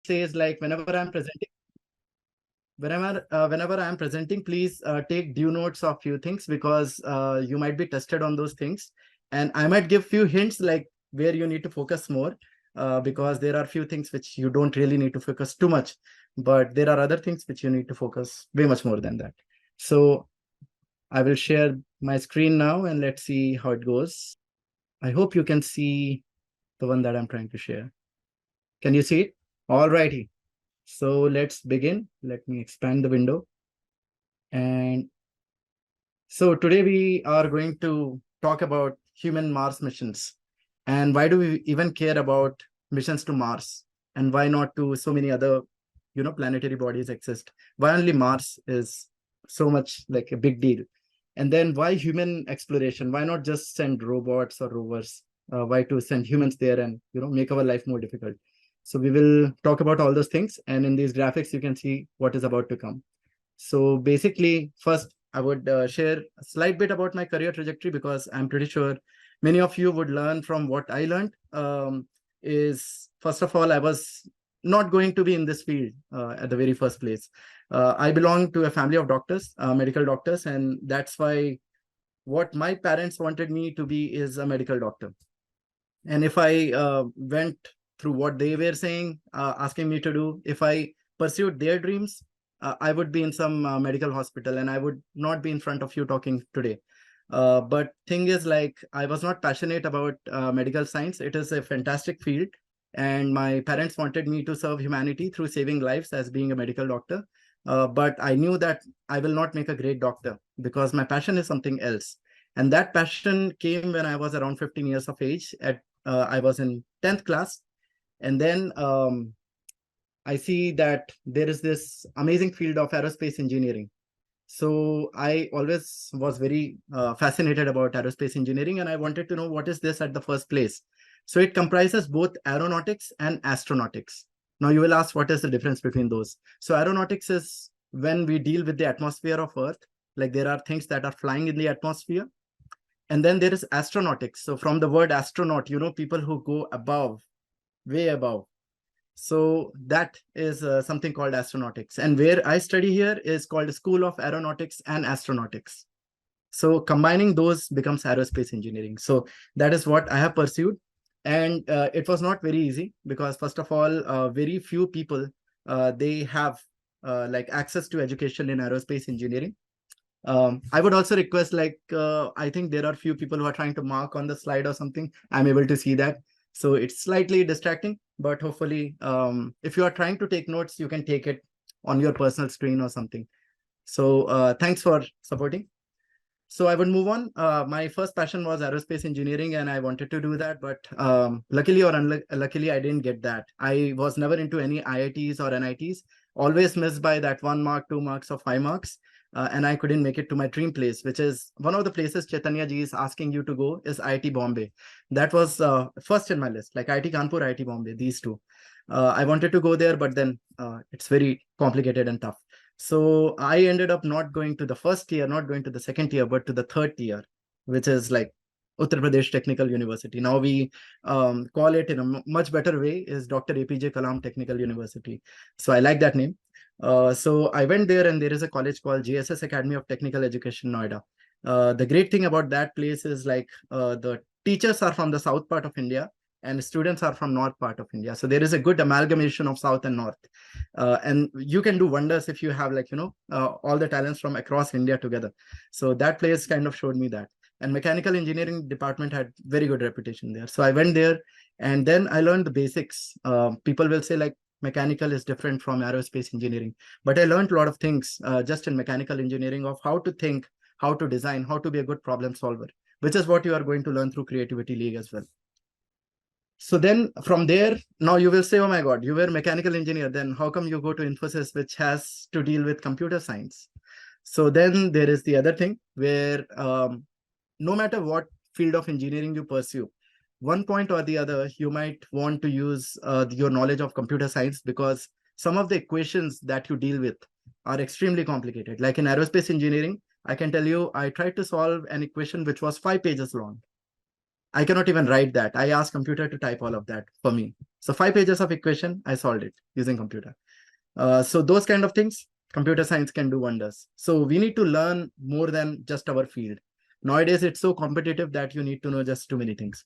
says like whenever I'm presenting, please take due notes of few things because you might be tested on those things, and I might give few hints like where you need to focus more, because there are few things which you don't really need to focus too much, but there are other things which you need to focus way much more than that. So I will share my screen now and let's see how it goes. I hope you can see the one that I'm trying to share. Can you see it? All righty. So let's begin. Let me expand the window. And so today we are going to talk about human Mars missions. And why do we even care about missions to Mars? And why not to so many other, planetary bodies exist? Why only Mars is so much like a big deal? And then why human exploration? Why not just send robots or rovers? Why to send humans there and, make our life more difficult? So we will talk about all those things. And in these graphics, you can see what is about to come. So basically, first, I would share a slight bit about my career trajectory because I'm pretty sure many of you would learn from what I learned. Is first of all, I was not going to be in this field at the very first place. I belong to a family of doctors, medical doctors, and that's why what my parents wanted me to be is a medical doctor. And if I went through what they were saying, asking me to do, if I pursued their dreams, I would be in some medical hospital and I would not be in front of you talking today. But thing is, like, I was not passionate about medical science. It is a fantastic field. And my parents wanted me to serve humanity through saving lives as being a medical doctor. But I knew that I will not make a great doctor because my passion is something else. And that passion came when I was around 15 years of age. I was in 10th class. And then I see that there is this amazing field of aerospace engineering. So I always was very fascinated about aerospace engineering, and I wanted to know what is this at the first place. So it comprises both aeronautics and astronautics. Now you will ask, what is the difference between those? So aeronautics is when we deal with the atmosphere of Earth, like there are things that are flying in the atmosphere. And then there is astronautics. So from the word astronaut, people who go above, way above. So that is something called astronautics. And where I study here is called School of Aeronautics and Astronautics. So combining those becomes aerospace engineering. So that is what I have pursued. And it was not very easy because, first of all, very few people, they have like access to education in aerospace engineering. I would also request, like, I think there are few people who are trying to mark on the slide or something. I'm able to see that. So it's slightly distracting, but hopefully, if you are trying to take notes, you can take it on your personal screen or something. So thanks for supporting. So I would move on. My first passion was aerospace engineering, and I wanted to do that. But luckily or unluckily, I didn't get that. I was never into any IITs or NITs, always missed by that 1 mark, 2 marks, or 5 marks. And I couldn't make it to my dream place, which is one of the places Chaitanya ji is asking you to go is IIT Bombay. That was first in my list, like IIT Kanpur, IIT Bombay, these two. I wanted to go there, but then it's very complicated and tough. So I ended up not going to the first tier, not going to the second tier, but to the third tier, which is like Uttar Pradesh Technical University. Now we call it in a much better way is Dr. APJ Kalam Technical University. So I like that name. So I went there, and there is a college called JSS Academy of Technical Education, Noida. The great thing about that place is like the teachers are from the south part of India and students are from north part of India. So there is a good amalgamation of south and north. And you can do wonders if you have like, all the talents from across India together. So that place kind of showed me that. And mechanical engineering department had very good reputation there. So I went there and then I learned the basics. People will say like mechanical is different from aerospace engineering, but I learned a lot of things just in mechanical engineering of how to think, how to design, how to be a good problem solver, which is what you are going to learn through Creativity League as well. So then from there, now you will say, oh my God, you were a mechanical engineer. Then how come you go to Infosys, which has to deal with computer science? So then there is the other thing where no matter what field of engineering you pursue, one point or the other, you might want to use your knowledge of computer science because some of the equations that you deal with are extremely complicated. Like in aerospace engineering, I can tell you, I tried to solve an equation which was 5 pages long. I cannot even write that. I asked computer to type all of that for me. So 5 pages of equation, I solved it using computer. So those kind of things, computer science can do wonders. So we need to learn more than just our field. Nowadays, it's so competitive that you need to know just too many things.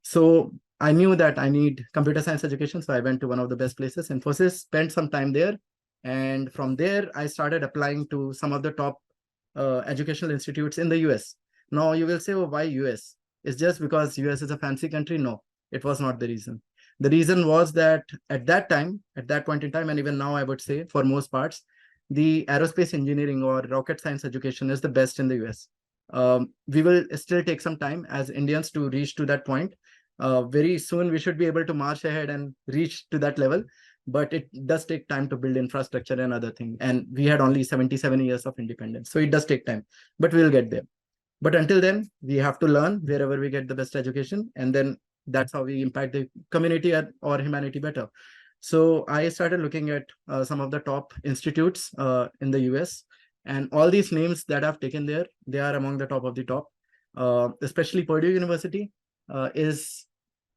So I knew that I need computer science education. So I went to one of the best places, Infosys, spent some time there. And from there, I started applying to some of the top educational institutes in the US. Now you will say, oh, why US? It's just because US is a fancy country? No, it was not the reason. The reason was that at that time, at that point in time, and even now, I would say for most parts, the aerospace engineering or rocket science education is the best in the US. We will still take some time as Indians to reach to that point. Very soon, we should be able to march ahead and reach to that level. But it does take time to build infrastructure and other things. And we had only 77 years of independence. So it does take time, but we'll get there. But until then, we have to learn wherever we get the best education. And then that's how we impact the community or humanity better. So I started looking at some of the top institutes in the US, and all these names that I've taken there, they are among the top of the top. Especially Purdue University is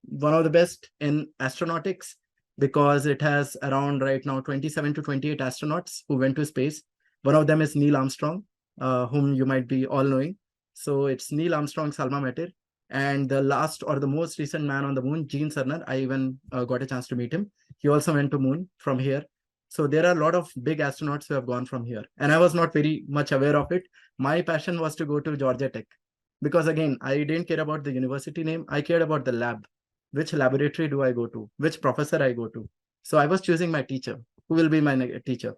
one of the best in astronautics because it has around right now 27 to 28 astronauts who went to space. One of them is Neil Armstrong, whom you might be all knowing. So it's Neil Armstrong's alma mater. And the last or the most recent man on the moon, Gene Cerner, I even got a chance to meet him. He also went to moon from here. So there are a lot of big astronauts who have gone from here. And I was not very much aware of it. My passion was to go to Georgia Tech. Because again, I didn't care about the university name. I cared about the lab. Which laboratory do I go to? Which professor I go to? So I was choosing my teacher. Who will be my teacher?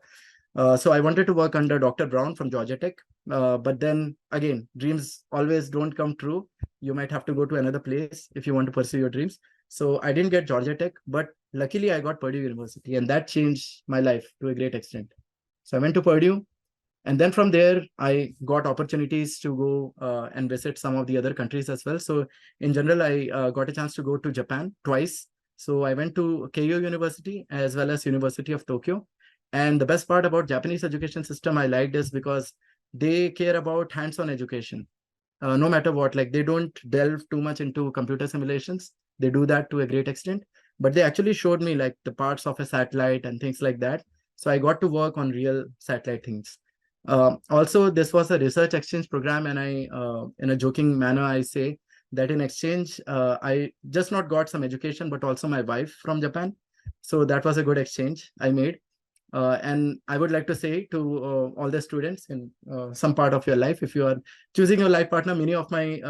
So I wanted to work under Dr. Brown from Georgia Tech. But then again, dreams always don't come true. You might have to go to another place if you want to pursue your dreams. So I didn't get Georgia Tech, but luckily I got Purdue University, and that changed my life to a great extent. So I went to Purdue, and then from there, I got opportunities to go and visit some of the other countries as well. So in general, I got a chance to go to Japan twice. So I went to Keio University as well as University of Tokyo. And the best part about Japanese education system I liked is because they care about hands-on education. No matter what, like they don't delve too much into computer simulations. They do that to a great extent, but they actually showed me like the parts of a satellite and things like that. So I got to work on real satellite things. Also, this was a research exchange program, and in a joking manner, I say that in exchange, I just not got some education, but also my wife from Japan. So that was a good exchange I made. And I would like to say to all the students in some part of your life, if you are choosing your life partner, many of my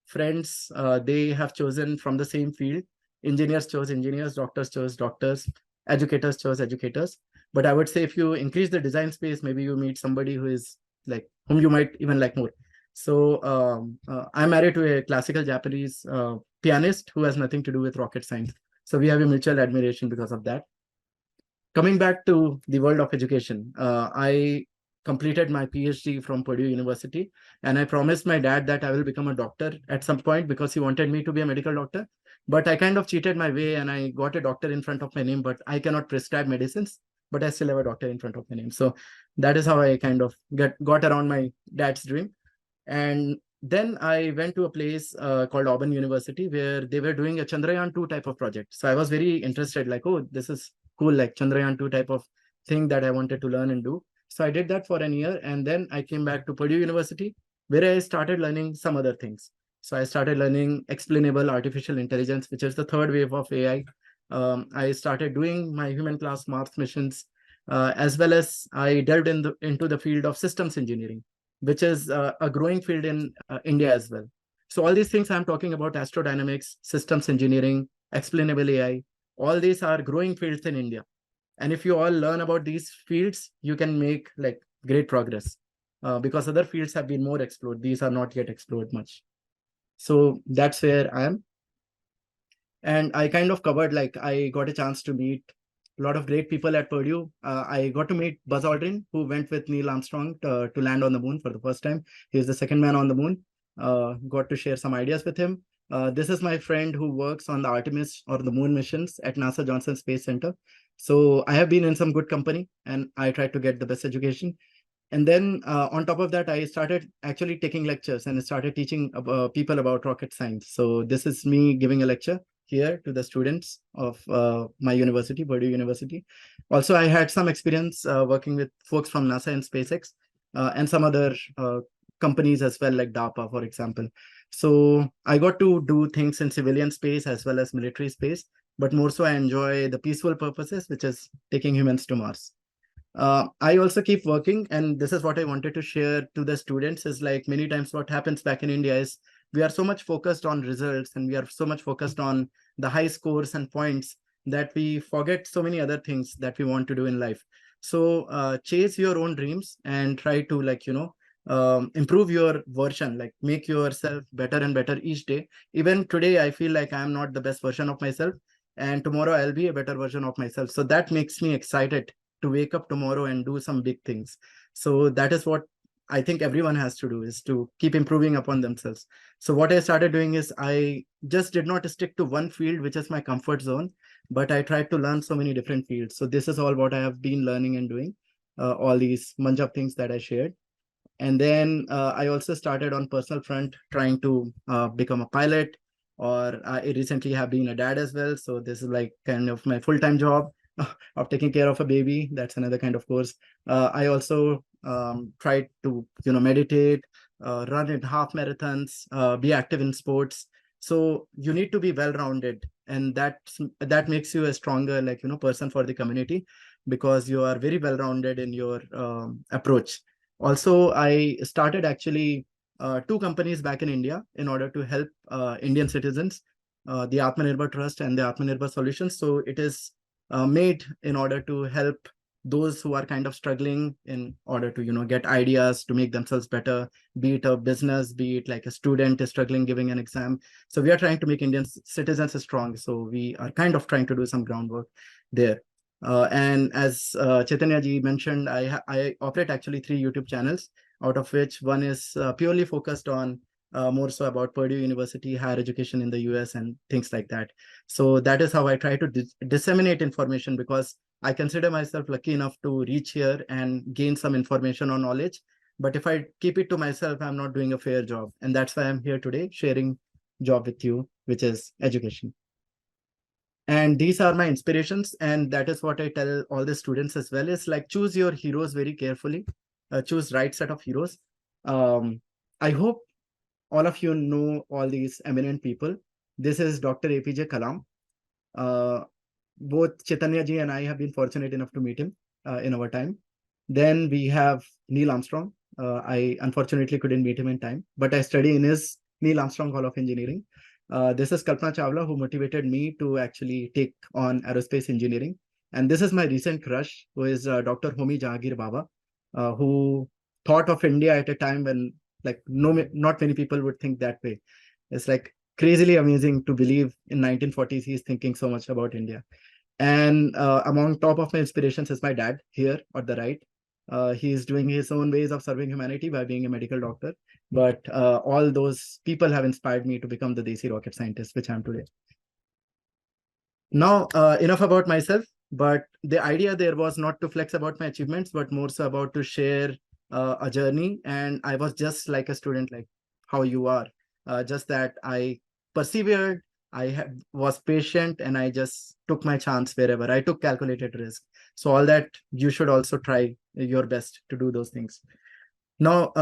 friends, they have chosen from the same field. Engineers chose engineers, doctors chose doctors, educators chose educators. But I would say if you increase the design space, maybe you meet somebody who is like, whom you might even like more. So I'm married to a classical Japanese pianist who has nothing to do with rocket science. So we have a mutual admiration because of that. Coming back to the world of education, I completed my PhD from Purdue University, and I promised my dad that I will become a doctor at some point because he wanted me to be a medical doctor. But I kind of cheated my way and I got a doctor in front of my name, but I cannot prescribe medicines, but I still have a doctor in front of my name. So that is how I kind of got around my dad's dream. And then I went to a place called Auburn University where they were doing a Chandrayaan-2 type of project. So I was very interested, like, oh, this is cool, like Chandrayaan-2 type of thing that I wanted to learn and do. So I did that for an year, and then I came back to Purdue University where I started learning some other things. So I started learning explainable artificial intelligence, which is the third wave of AI. I started doing my human class Mars missions, as well as I delved into the field of systems engineering, which is a growing field in India as well. So all these things I'm talking about, astrodynamics, systems engineering, explainable AI, all these are growing fields in India. And if you all learn about these fields, you can make like great progress because other fields have been more explored. These are not yet explored much. So that's where I am. And I kind of covered, like I got a chance to meet a lot of great people at Purdue. I got to meet Buzz Aldrin, who went with Neil Armstrong to land on the moon for the first time. He is the second man on the moon. Got to share some ideas with him. This is my friend who works on the Artemis or the moon missions at NASA Johnson Space Center. So I have been in some good company and I try to get the best education. And then on top of that, I started actually taking lectures and started teaching people about rocket science. So this is me giving a lecture here to the students of my university, Purdue University. Also, I had some experience working with folks from NASA and SpaceX and some other companies as well, like DARPA, for example. So I got to do things in civilian space as well as military space, but more so I enjoy the peaceful purposes, which is taking humans to Mars. I also keep working, and this is what I wanted to share to the students is like many times what happens back in India is we are so much focused on results and we are so much focused on the high scores and points that we forget so many other things that we want to do in life. So chase your own dreams and try to improve your version, like make yourself better and better each day. Even today, I feel like I'm not the best version of myself, and tomorrow I'll be a better version of myself. So that makes me excited to wake up tomorrow and do some big things. So that is what I think everyone has to do, is to keep improving upon themselves. So what I started doing is I just did not stick to one field, which is my comfort zone, but I tried to learn so many different fields. So this is all what I have been learning and doing, all these bunch of things that I shared. And then I also started on personal front trying to become a pilot, or I recently have been a dad as well. So this is like kind of my full-time job of taking care of a baby. That's another kind of course. I also tried to meditate, run in half marathons, be active in sports. So you need to be well-rounded, and that makes you a stronger person for the community, because you are very well-rounded in your approach. Also, I started actually two companies back in India in order to help Indian citizens, the Atmanirbhar Trust and the Atmanirbhar Solutions. So it is made in order to help those who are kind of struggling in order to get ideas to make themselves better, be it a business, be it like a student is struggling giving an exam. So we are trying to make Indian citizens strong. So we are kind of trying to do some groundwork there. And as Chaitanya ji mentioned, I operate actually 3 YouTube channels, out of which one is purely focused on more so about Purdue University, higher education in the US, and things like that. So that is how I try to disseminate information, because I consider myself lucky enough to reach here and gain some information or knowledge. But if I keep it to myself, I'm not doing a fair job. And that's why I'm here today sharing job with you, which is education. And these are my inspirations, and that is what I tell all the students as well, is like choose your heroes very carefully, choose right set of heroes. I hope all of you know all these eminent people. This is Dr. APJ Kalam. Both Chaitanya ji and I have been fortunate enough to meet him in our time. Then we have Neil Armstrong. I unfortunately couldn't meet him in time, but I study in his Neil Armstrong Hall of Engineering. This is Kalpana Chawla, who motivated me to actually take on aerospace engineering. And this is my recent crush, who is Dr. Homi Jahangir Baba, who thought of India at a time when not many people would think that way. It's like crazily amazing to believe in 1940s he's thinking so much about India. And among top of my inspirations is my dad here on the right. He's doing his own ways of serving humanity by being a medical doctor. But all those people have inspired me to become the Desi rocket scientist, which I'm today. Now, enough about myself. But the idea there was not to flex about my achievements, but more so about to share a journey. And I was just like a student, like how you are. Just that I persevered, was patient, and I just took my chance wherever. I took calculated risk. So all that, you should also try your best to do those things. Now,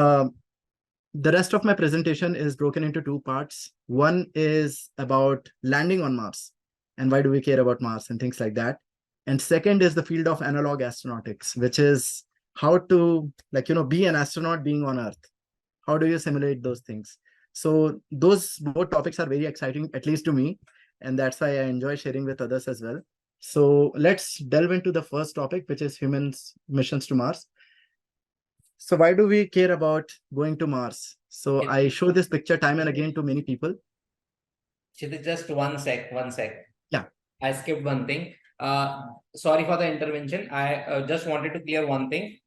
the rest of my presentation is broken into 2 parts. One is about landing on Mars and why do we care about Mars and things like that. And second is the field of analog astronautics, which is how to be an astronaut being on Earth. How do you simulate those things? So those both topics are very exciting, at least to me, and that's why I enjoy sharing with others as well. So let's delve into the first topic, which is humans' missions to Mars. So why do we care about going to Mars? So I show this picture time and again to many people. Kshitij, just one sec. Yeah. I skipped one thing. Sorry for the intervention. I just wanted to clear one thing.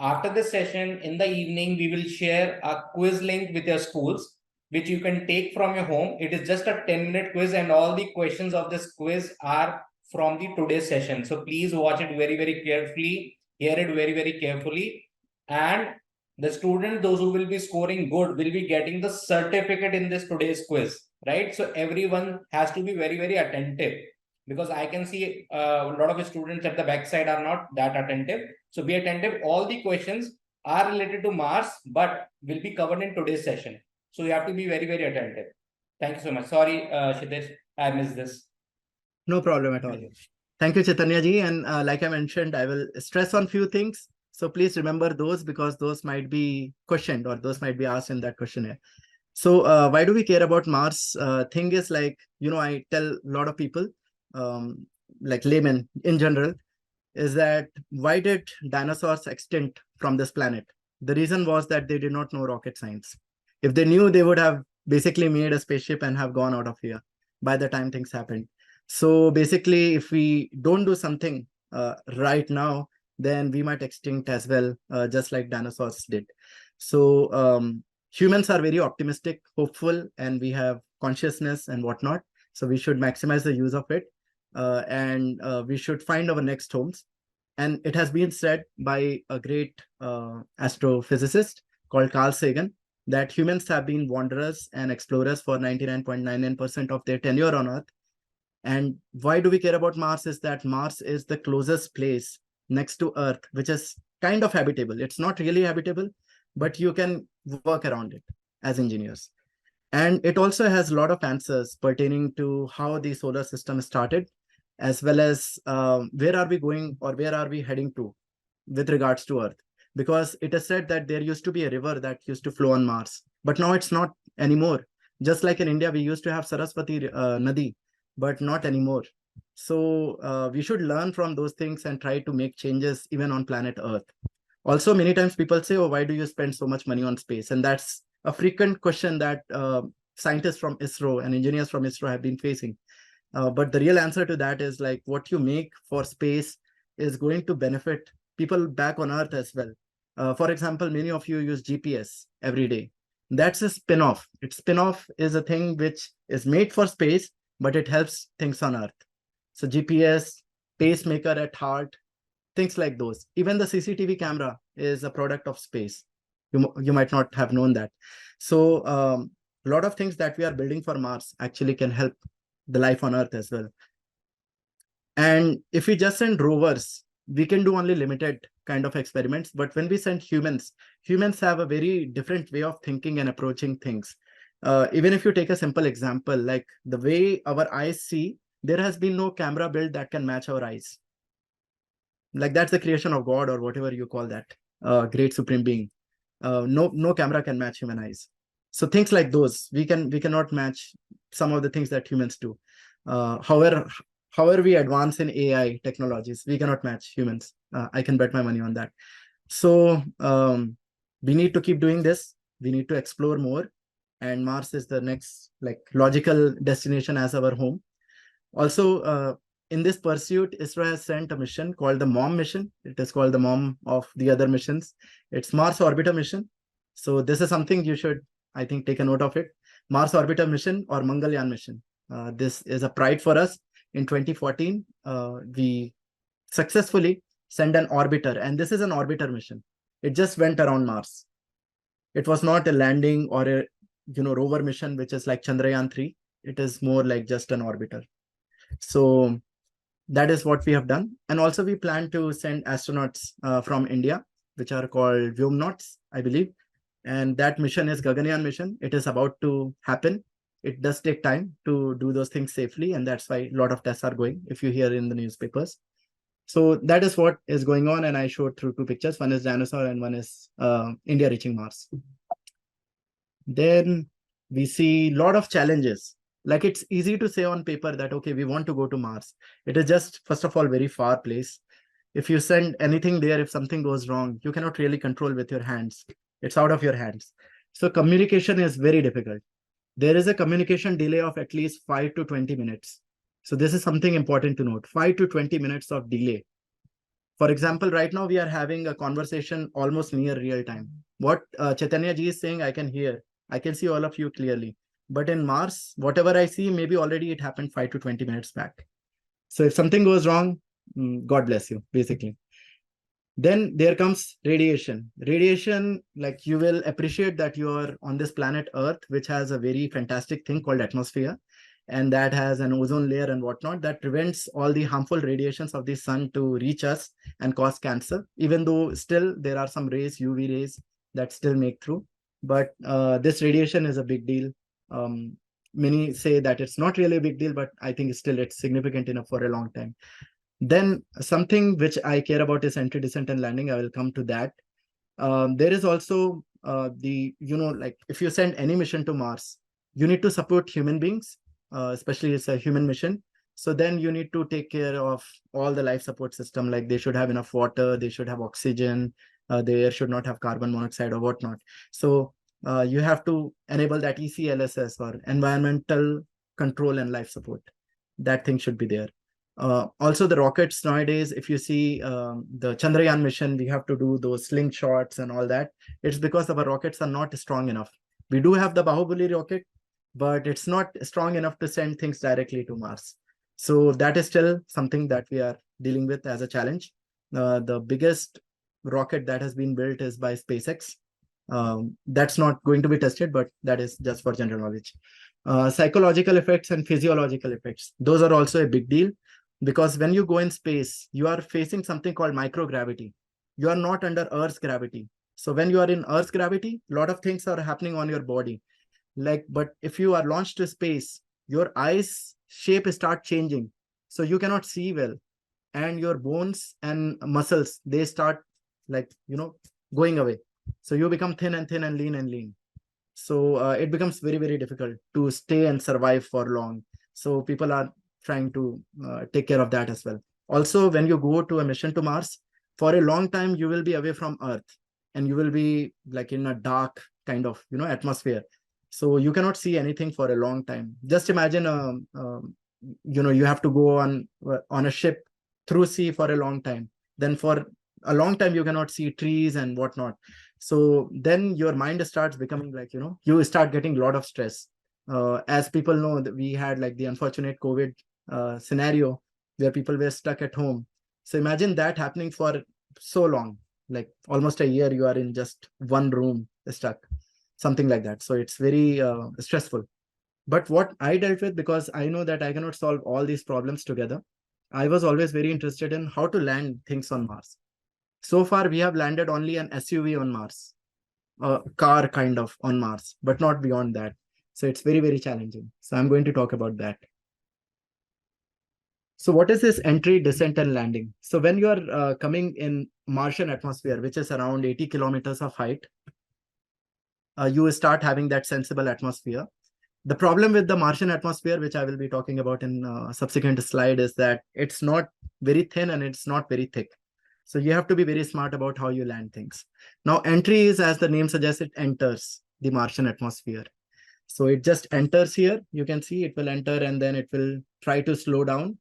After this session, in the evening, we will share a quiz link with your schools, which you can take from your home. It is just a 10-minute quiz, and all the questions of this quiz are from the today's session. So please watch it very, very carefully, hear it very, very carefully. and the student, those who will be scoring good, will be getting the certificate in this today's quiz, right? So everyone has to be very, very attentive, because I can see a lot of students at the backside are not that attentive. So be attentive. All the questions are related to Mars, but will be covered in today's session. So you have to be very, very attentive. Thank you so much. Sorry, Kshitij, I missed this. No problem at all. Thank you, Chaitanya ji. And like I mentioned, I will stress on few things. So please remember those, because those might be questioned or those might be asked in that questionnaire. So why do we care about Mars? Thing is, like, I tell a lot of people, like laymen in general, is that why did dinosaurs extinct from this planet? The reason was that they did not know rocket science. If they knew, they would have basically made a spaceship and have gone out of here by the time things happened. So basically, if we don't do something right now, then we might extinct as well, just like dinosaurs did. So humans are very optimistic, hopeful, and we have consciousness and whatnot. So we should maximize the use of it, and we should find our next homes. And it has been said by a great astrophysicist called Carl Sagan that humans have been wanderers and explorers for 99.99% of their tenure on Earth. And why do we care about Mars is that Mars is the closest place next to Earth, which is kind of habitable. It's not really habitable, but you can work around it as engineers. And it also has a lot of answers pertaining to how the solar system started, as well as where are we going or where are we heading to with regards to Earth. Because it is said that there used to be a river that used to flow on Mars, but now it's not anymore. Just like in India, we used to have Saraswati Nadi, but not anymore. So we should learn from those things and try to make changes even on planet Earth. Also, many times people say, oh, why do you spend so much money on space? And that's a frequent question that scientists from ISRO and engineers from ISRO have been facing. But the real answer to that is, like, what you make for space is going to benefit people back on Earth as well. For example, many of you use GPS every day. That's a spin-off. Its spin-off is a thing which is made for space, but it helps things on Earth. So GPS, pacemaker at heart, things like those. Even the CCTV camera is a product of space. You might not have known that. So a lot of things that we are building for Mars actually can help the life on Earth as well. And if we just send rovers, we can do only limited kind of experiments. But when we send humans have a very different way of thinking and approaching things. Even if you take a simple example, like the way our eyes see, there has been no camera built that can match our eyes. Like, that's the creation of God or whatever you call that, great supreme being. No camera can match human eyes. So things like those, we cannot match some of the things that humans do. However we advance in AI technologies, we cannot match humans. I can bet my money on that. So we need to keep doing this. We need to explore more. And Mars is the next, like, logical destination as our home. Also, in this pursuit, ISRO has sent a mission called the MOM mission. It is called the MOM of the other missions. It's Mars Orbiter mission. So this is something you should, I think, take a note of it. Mars Orbiter mission or Mangalyaan mission. This is a pride for us. In 2014, we successfully sent an orbiter, and this is an orbiter mission. It just went around Mars. It was not a landing or a rover mission, which is like Chandrayaan 3. It is more like just an orbiter. So that is what we have done. And also we plan to send astronauts from India, which are called Vyomnauts, I believe. And that mission is Gaganyaan mission. It is about to happen. It does take time to do those things safely. And that's why a lot of tests are going, if you hear in the newspapers. So that is what is going on. And I showed through two pictures. One is dinosaur and one is India reaching Mars. Then we see a lot of challenges. Like, it's easy to say on paper that, okay, we want to go to Mars. It is just, first of all, very far place. If you send anything there, if something goes wrong, you cannot really control with your hands. It's out of your hands. So communication is very difficult. There is a communication delay of at least 5 to 20 minutes. So this is something important to note, 5 to 20 minutes of delay. For example, right now we are having a conversation almost near real time. What Chaitanya ji is saying, I can hear. I can see all of you clearly. But in Mars, whatever I see, maybe already it happened 5 to 20 minutes back. So if something goes wrong, God bless you, basically. Then there comes radiation. Radiation, like you will appreciate that you are on this planet Earth, which has a very fantastic thing called atmosphere, and that has an ozone layer and whatnot that prevents all the harmful radiations of the sun to reach us and cause cancer, even though still there are some rays, UV rays, that still make through. But this radiation is a big deal. Many say that it's not really a big deal, but I think still it's significant enough for a long time. Then something which I care about is entry, descent, and landing. I will come to that. There is also like if you send any mission to Mars, you need to support human beings, especially it's a human mission. So then you need to take care of all the life support system, like they should have enough water, they should have oxygen, the air should not have carbon monoxide or whatnot. So you have to enable that ECLSS, or environmental control and life support. That thing should be there. Also, the rockets nowadays, if you see the Chandrayaan mission, we have to do those slingshots and all that. It's because our rockets are not strong enough. We do have the Bahubali rocket, but it's not strong enough to send things directly to Mars. So that is still something that we are dealing with as a challenge. The biggest rocket that has been built is by SpaceX. That's not going to be tested, but that is just for general knowledge. Psychological effects and physiological effects, those are also a big deal, because when you go in space, you are facing something called microgravity. You are not under Earth's gravity. So when you are in Earth's gravity, a lot of things are happening on your body. But if you are launched to space, your eyes shape start changing. So you cannot see well. And your bones and muscles, they start going away. So you become thin and thin and lean and lean. So it becomes very, very difficult to stay and survive for long. So people are trying to take care of that as well. Also, when you go to a mission to Mars, for a long time, you will be away from Earth, and you will be like in a dark kind of, atmosphere. So you cannot see anything for a long time. Just imagine, you have to go on a ship through sea for a long time. Then for a long time, you cannot see trees and whatnot. So then your mind starts becoming like, you start getting a lot of stress. As people know, that we had like the unfortunate COVID scenario where people were stuck at home. So imagine that happening for so long, like almost a year, you are in just one room stuck, something like that. So it's very stressful. But what I dealt with, because I know that I cannot solve all these problems together, I was always very interested in how to land things on Mars. So far, we have landed only an SUV on Mars, a car kind of on Mars, but not beyond that. So it's very, very challenging. So I'm going to talk about that. So what is this entry, descent, and landing? So when you are coming in Martian atmosphere, which is around 80 kilometers of height, you start having that sensible atmosphere. The problem with the Martian atmosphere, which I will be talking about in a subsequent slide, is that it's not very thin and it's not very thick. So you have to be very smart about how you land things. Now, entry is, as the name suggests, it enters the Martian atmosphere. So it just enters here. You can see it will enter and then it will try to slow down.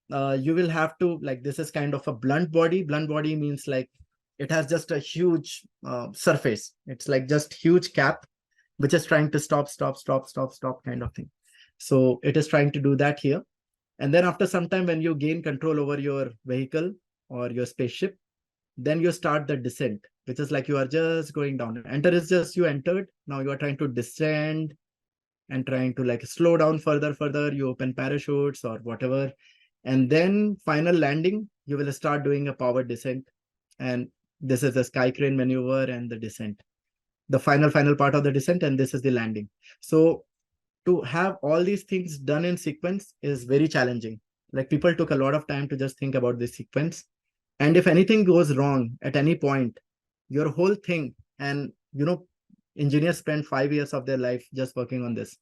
You will have to, like, this is kind of a blunt body. Blunt body means like it has just a huge surface. It's like just huge cap, which is trying to stop kind of thing. So it is trying to do that here. And then after some time, when you gain control over your vehicle or your spaceship, then you start the descent, which is like you are just going down. Enter is just you entered. Now you are trying to descend and trying to like slow down further. You open parachutes or whatever. And then final landing, you will start doing a powered descent. And this is the sky crane maneuver and the descent, the final part of the descent, and this is the landing. So to have all these things done in sequence is very challenging. Like people took a lot of time to just think about this sequence. And if anything goes wrong at any point, your whole thing, and engineers spend 5 years of their life just working on this,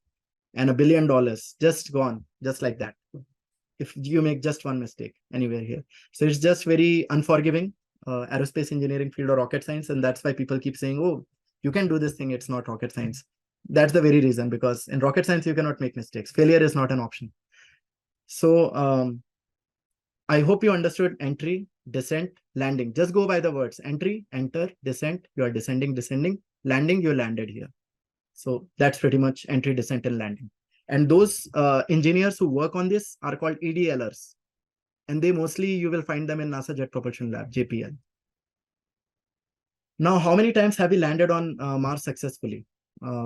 and $1 billion just gone, just like that, if you make just one mistake anywhere here. So it's just very unforgiving, aerospace engineering field or rocket science. And that's why people keep saying, oh, you can do this thing, it's not rocket science. That's the very reason, because in rocket science, you cannot make mistakes. Failure is not an option. So I hope you understood entry, descent, landing. Just go by the words. Entry, enter, descent, you are descending, landing, you landed here. So that's pretty much entry, descent, and landing. And those engineers who work on this are called EDLers. And they mostly, you will find them in NASA Jet Propulsion Lab, JPL. Now, how many times have we landed on Mars successfully?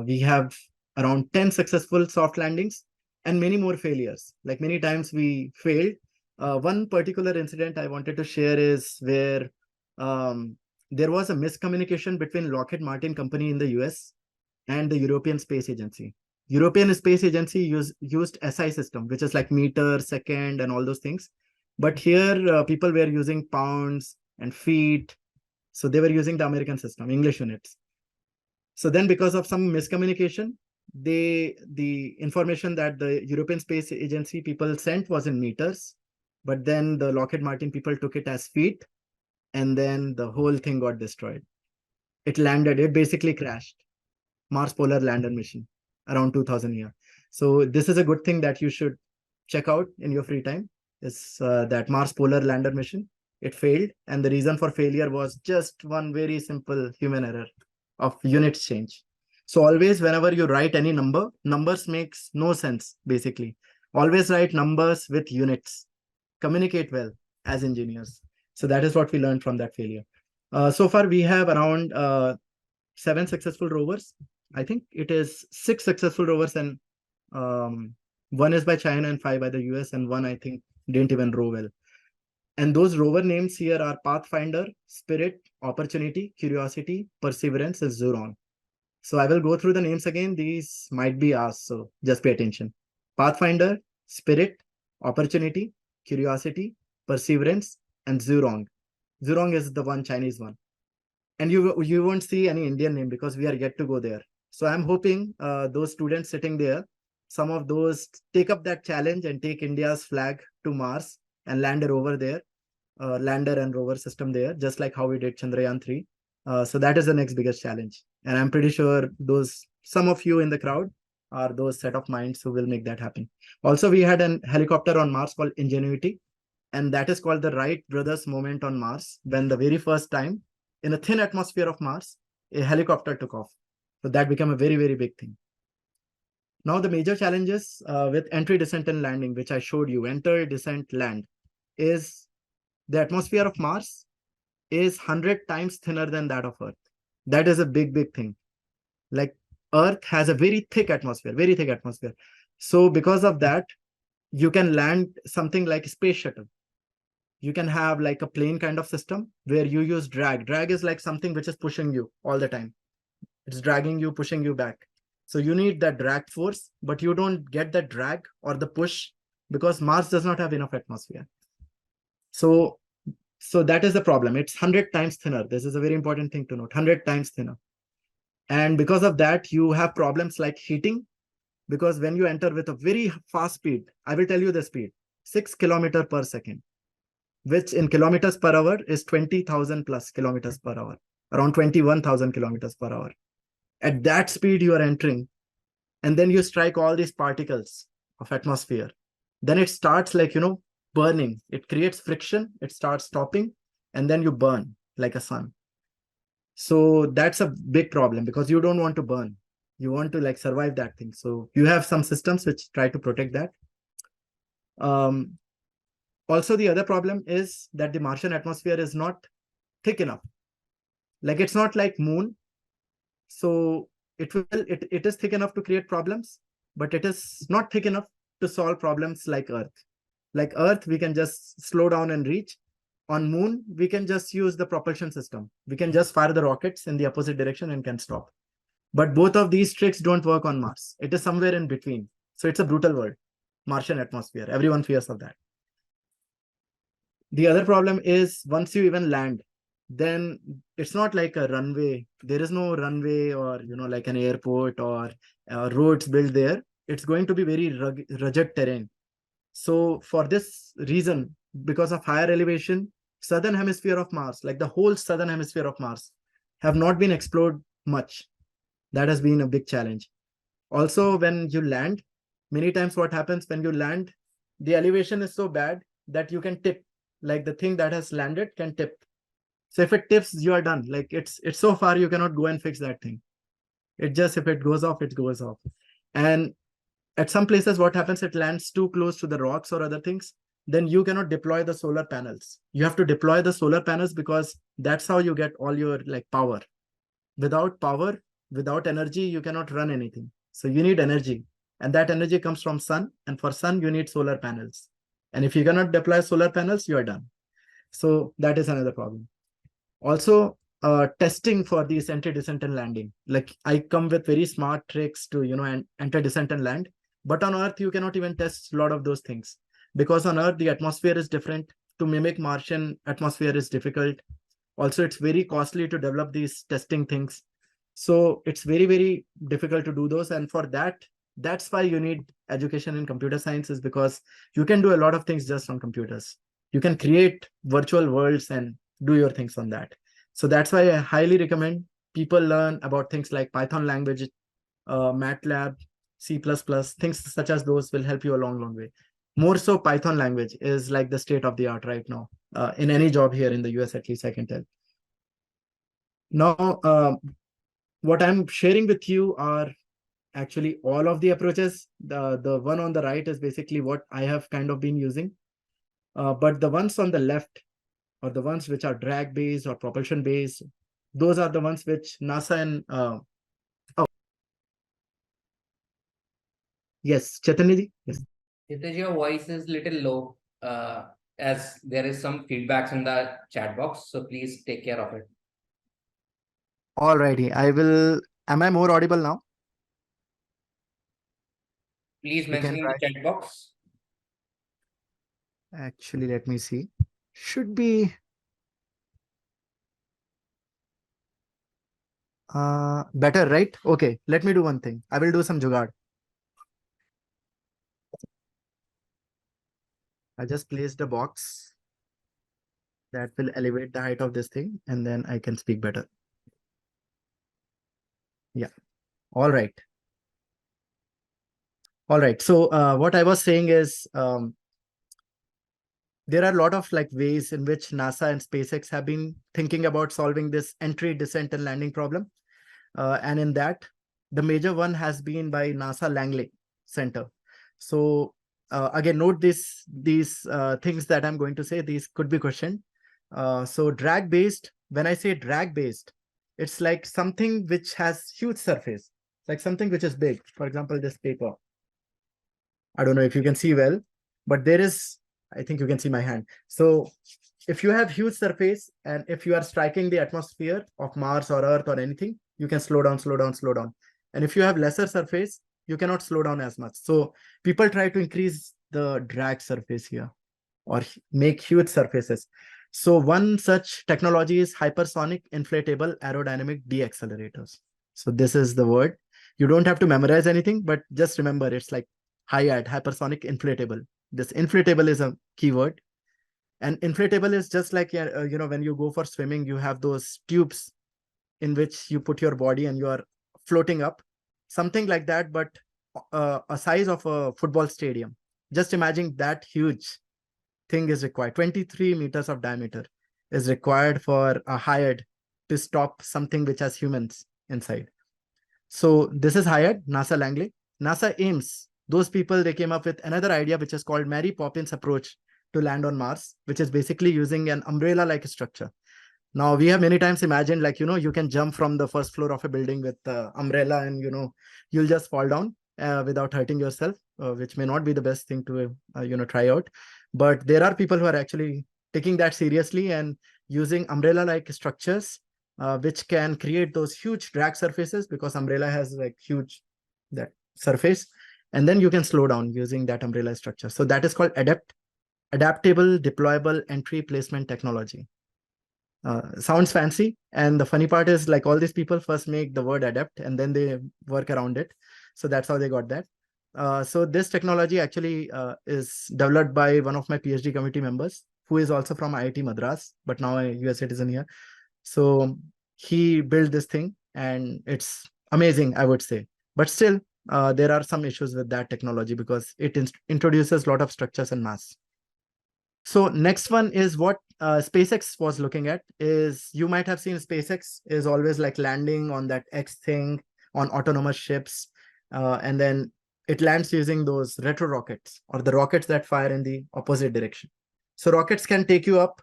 We have around 10 successful soft landings and many more failures. Like many times we failed. One particular incident I wanted to share is where um, there was a miscommunication between Lockheed Martin company in the US and the European Space Agency. European Space Agency used SI system, which is like meter, second, and all those things. But here, people were using pounds and feet, so they were using the American system, English units. So then because of some miscommunication, the information that the European Space Agency people sent was in meters, but then the Lockheed Martin people took it as feet, and then the whole thing got destroyed. It landed, it basically crashed. Mars Polar Lander mission around 2000 year. So this is a good thing that you should check out in your free time. Is that Mars Polar Lander mission. It failed, and the reason for failure was just one very simple human error of units change. So always whenever you write any number, numbers makes no sense basically. Always write numbers with units. Communicate well as engineers. So that is what we learned from that failure. So far we have around 7 successful rovers. I think it is 6 successful rovers, and one is by China and 5 by the US, and one I think didn't even row well. And those rover names here are Pathfinder, Spirit, Opportunity, Curiosity, Perseverance, and Zhuron. So I will go through the names again. These might be asked, so just pay attention. Pathfinder, Spirit, Opportunity, Curiosity, Perseverance, and Zhurong. Zhurong is the one Chinese one. And you won't see any Indian name because we are yet to go there. So I'm hoping those students sitting there, some of those take up that challenge and take India's flag to Mars and land a rover there, lander and rover system there, just like how we did Chandrayaan 3. So that is the next biggest challenge. And I'm pretty sure some of you in the crowd are those set of minds who will make that happen. Also, we had a helicopter on Mars called Ingenuity, and that is called the Wright brothers moment on Mars, when the very first time in a thin atmosphere of Mars, a helicopter took off. So that became a very, very big thing. Now, the major challenges with entry, descent, and landing, which I showed you, enter, descent, land, is the atmosphere of Mars is 100 times thinner than that of Earth. That is a big, big thing. Like Earth has a very thick atmosphere, very thick atmosphere. So because of that, you can land something like a space shuttle. You can have like a plane kind of system where you use drag. Drag is like something which is pushing you all the time. It's dragging you, pushing you back. So you need that drag force, but you don't get the drag or the push because Mars does not have enough atmosphere. So that is the problem. It's 100 times thinner. This is a very important thing to note, 100 times thinner. And because of that, you have problems like heating, because when you enter with a very fast speed, I will tell you the speed, 6 kilometers per second, which in kilometers per hour is 20,000 plus kilometers per hour, around 21,000 kilometers per hour. At that speed you are entering, and then you strike all these particles of atmosphere. Then it starts like, burning. It creates friction, it starts stopping, and then you burn like a sun. So that's a big problem because you don't want to burn. You want to like survive that thing. So you have some systems which try to protect that. Also, the other problem is that the Martian atmosphere is not thick enough. Like it's not like moon. So it is thick enough to create problems, but it is not thick enough to solve problems like Earth. Like Earth, we can just slow down and reach. On moon, we can just use the propulsion system. We can just fire the rockets in the opposite direction and can stop. But both of these tricks don't work on Mars. It is somewhere in between. So it's a brutal world. Martian atmosphere. Everyone fears of that. The other problem is once you even land, then it's not like a runway. There is no runway or, like an airport or roads built there. It's going to be very rugged terrain. So for this reason, because of higher elevation, southern hemisphere of Mars, like the whole southern hemisphere of Mars, have not been explored much. That has been a big challenge. Also, when you land, many times what happens when you land, the elevation is so bad that you can tip. Like the thing that has landed can tip. So if it tips, you are done. Like it's so far, you cannot go and fix that thing. It just, if it goes off, it goes off. And at some places, what happens, it lands too close to the rocks or other things. then you cannot deploy the solar panels. You have to deploy the solar panels because that's how you get all your like power. Without power, without energy, you cannot run anything. So you need energy, and that energy comes from sun, and for sun you need solar panels. And if you cannot deploy solar panels, you are done. So that is another problem. Also, testing for these enter, descent, and landing. Like I come with very smart tricks to enter, descent, and land, but on Earth you cannot even test a lot of those things because on Earth the atmosphere is different. To mimic Martian atmosphere is difficult. Also, it's very costly to develop these testing things. So it's very, very difficult to do those. And for that, that's why you need education in computer sciences, because you can do a lot of things just on computers. You can create virtual worlds and do your things on that. So that's why I highly recommend people learn about things like Python language, MATLAB, C++, things such as those will help you a long, long way. More so, Python language is like the state of the art right now. In any job here in the US, at least I can tell. Now, what I'm sharing with you are actually all of the approaches. The one on the right is basically what I have kind of been using. But the ones on the left, or the ones which are drag based or propulsion based, those are the ones which NASA and yes, Chaitanya, yes. Kshitij, your voice is little low, as there is some feedbacks in the chat box. So please take care of it. Alrighty, I will. Am I more audible now? Please You mention can in the write. chat box. Actually, let me see. Should be better, right? Okay, let me do one thing. I will do some jugaad. I just placed a box that will elevate the height of this thing, and then I can speak better. Yeah. All right. All right. So what I was saying is there are a lot of like ways in which NASA and SpaceX have been thinking about solving this entry, descent, and landing problem. And in that, the major one has been by NASA Langley Center. So again, note these things that I'm going to say. These could be questioned. So drag based. When I say drag based, it's like something which has huge surface, like something which is big. For example, this paper. I don't know if you can see well, but there is. I think you can see my hand. So if you have huge surface and if you are striking the atmosphere of Mars or Earth or anything, you can slow down, slow down, slow down. And if you have lesser surface, you cannot slow down as much. So people try to increase the drag surface here or make huge surfaces. So one such technology is hypersonic inflatable aerodynamic deaccelerators. So this is the word. You don't have to memorize anything, but just remember it's like HIAD, hypersonic inflatable. This inflatable is a keyword. And inflatable is just like, when you go for swimming, you have those tubes in which you put your body and you are floating up, something like that, but a size of a football stadium. Just imagine that huge thing is required. 23 meters of diameter is required for a HIAD to stop something which has humans inside. So this is HIAD, NASA Langley. NASA Ames, those people, they came up with another idea, which is called Mary Poppins approach to land on Mars, which is basically using an umbrella-like structure. Now, we have many times imagined, like, you can jump from the first floor of a building with the umbrella and, you'll just fall down without hurting yourself, which may not be the best thing to, try out. But there are people who are actually taking that seriously and using umbrella-like structures, which can create those huge drag surfaces because umbrella has like huge that surface. And then you can slow down using that umbrella structure. So that is called adaptable deployable entry placement technology. Sounds fancy, and the funny part is like all these people first make the word adapt and then they work around it. So that's how they got that. So this technology actually is developed by one of my PhD committee members who is also from IIT Madras, but now a US citizen here. So he built this thing and it's amazing, I would say. But still, there are some issues with that technology because it introduces a lot of structures and mass. So next one is what SpaceX was looking at is, you might have seen SpaceX is always like landing on that X thing on autonomous ships. And then it lands using those retro rockets, or the rockets that fire in the opposite direction. So rockets can take you up,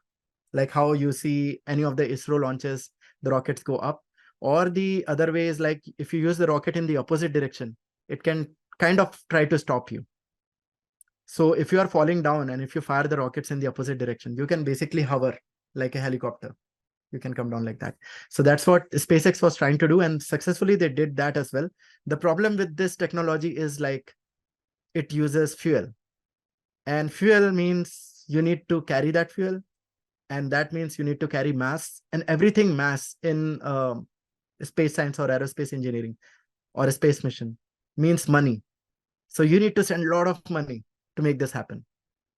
like how you see any of the ISRO launches, the rockets go up. Or the other way is like if you use the rocket in the opposite direction, it can kind of try to stop you. So if you are falling down and if you fire the rockets in the opposite direction, you can basically hover like a helicopter. You can come down like that. So that's what SpaceX was trying to do, and successfully they did that as well. The problem with this technology is like it uses fuel, and fuel means you need to carry that fuel, and that means you need to carry mass, and everything mass in space science or aerospace engineering or a space mission means money. So you need to send a lot of money to make this happen,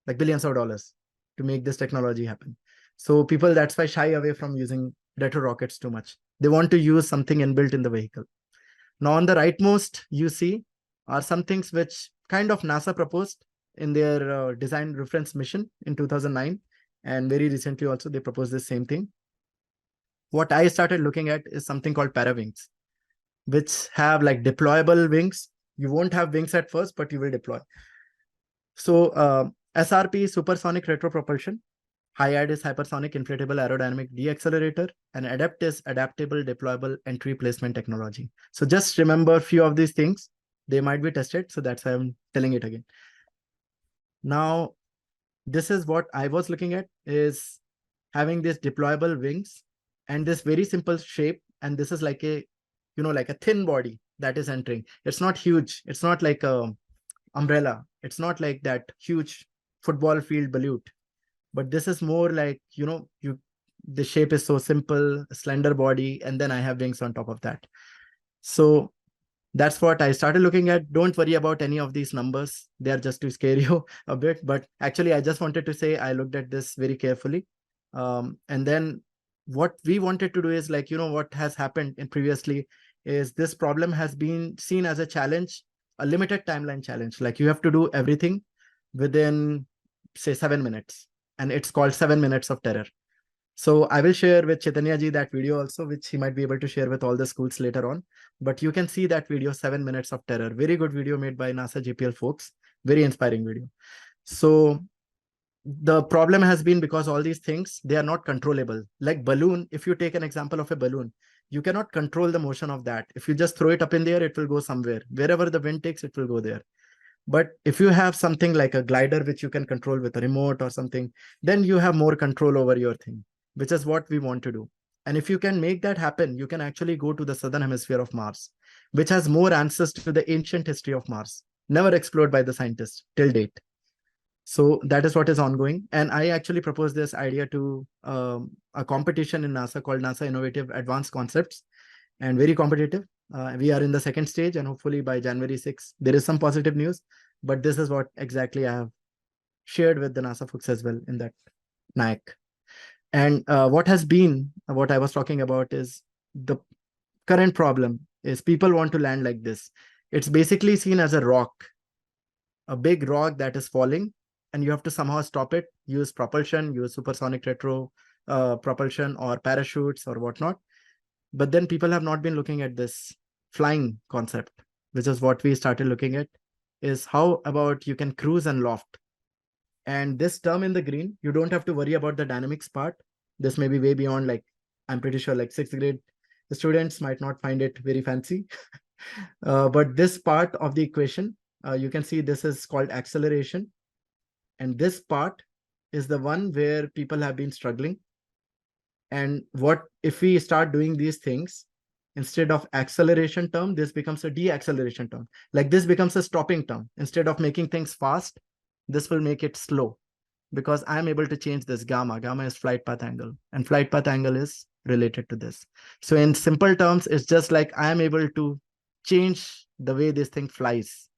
like billions of dollars to make this technology happen. So people, that's why, shy away from using retro rockets too much. They want to use something inbuilt in the vehicle. Now on the rightmost, you see are some things which kind of NASA proposed in their design reference mission in 2009. And very recently also, they proposed the same thing. What I started looking at is something called parawings, which have like deployable wings. You won't have wings at first, but you will deploy. So SRP, supersonic retropropulsion. HIAD is hypersonic inflatable aerodynamic deaccelerator, and ADAPT is adaptable deployable entry placement technology. So just remember a few of these things. They might be tested, so that's why I'm telling it again. Now, this is what I was looking at, is having these deployable wings and this very simple shape. And this is like a, like a thin body that is entering. It's not huge. It's not like a umbrella. It's not like that huge football field balloon. But this is more like, the shape is so simple, slender body, and then I have wings on top of that. So that's what I started looking at. Don't worry about any of these numbers. They are just to scare you a bit. But actually, I just wanted to say I looked at this very carefully. And then what we wanted to do is like, what has happened in previously is this problem has been seen as a challenge, a limited timeline challenge. Like you have to do everything within, say, 7 minutes. And it's called 7 minutes of terror. So I will share with Chaitanya ji that video also, which he might be able to share with all the schools later on. But you can see that video, 7 minutes of terror. Very good video made by NASA JPL folks. Very inspiring video. So the problem has been because all these things, they are not controllable. Like balloon, if you take an example of a balloon, you cannot control the motion of that. If you just throw it up in the air, it will go somewhere. Wherever the wind takes, it will go there. But if you have something like a glider, which you can control with a remote or something, then you have more control over your thing, which is what we want to do. And if you can make that happen, you can actually go to the southern hemisphere of Mars, which has more answers to the ancient history of Mars, never explored by the scientists till date. So that is what is ongoing. And I actually proposed this idea to a competition in NASA called NASA Innovative Advanced Concepts, and very competitive. We are in the second stage, and hopefully by January 6th, there is some positive news. But this is what exactly I have shared with the NASA folks as well in that NIAC. And what I was talking about is the current problem is people want to land like this. It's basically seen as a rock, a big rock that is falling, and you have to somehow stop it, use propulsion, use supersonic retro propulsion or parachutes or whatnot. But then people have not been looking at this flying concept, which is what we started looking at, is how about you can cruise and loft. And this term in the green, you don't have to worry about the dynamics part. This may be way beyond, like, I'm pretty sure like 6th grade students might not find it very fancy. But this part of the equation, you can see this is called acceleration. And this part is the one where people have been struggling. And what if we start doing these things, instead of acceleration term, this becomes a deacceleration term. Like this becomes a stopping term. Instead of making things fast, this will make it slow, because I'm able to change this gamma. Gamma is flight path angle, and flight path angle is related to this. So in simple terms, it's just like I am able to change the way this thing flies.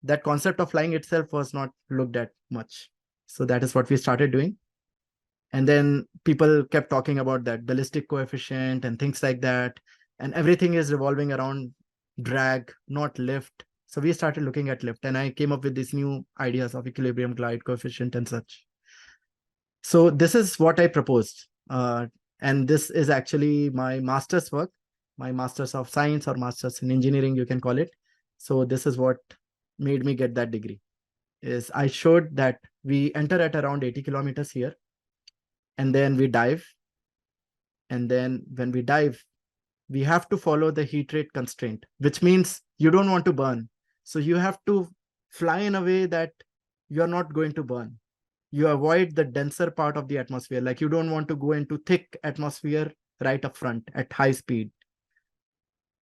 That concept of flying itself was not looked at much. So that is what we started doing. And then people kept talking about that ballistic coefficient and things like that. And everything is revolving around drag, not lift. So we started looking at lift, and I came up with these new ideas of equilibrium, glide coefficient, and such. So this is what I proposed. And this is actually my master's work, my master's of science or master's in engineering, you can call it. So this is what made me get that degree is I showed that we enter at around 80 kilometers here, and then we dive. And then when we dive, we have to follow the heat rate constraint, which means you don't want to burn. So you have to fly in a way that you are not going to burn. You avoid the denser part of the atmosphere. Like you don't want to go into thick atmosphere right up front at high speed.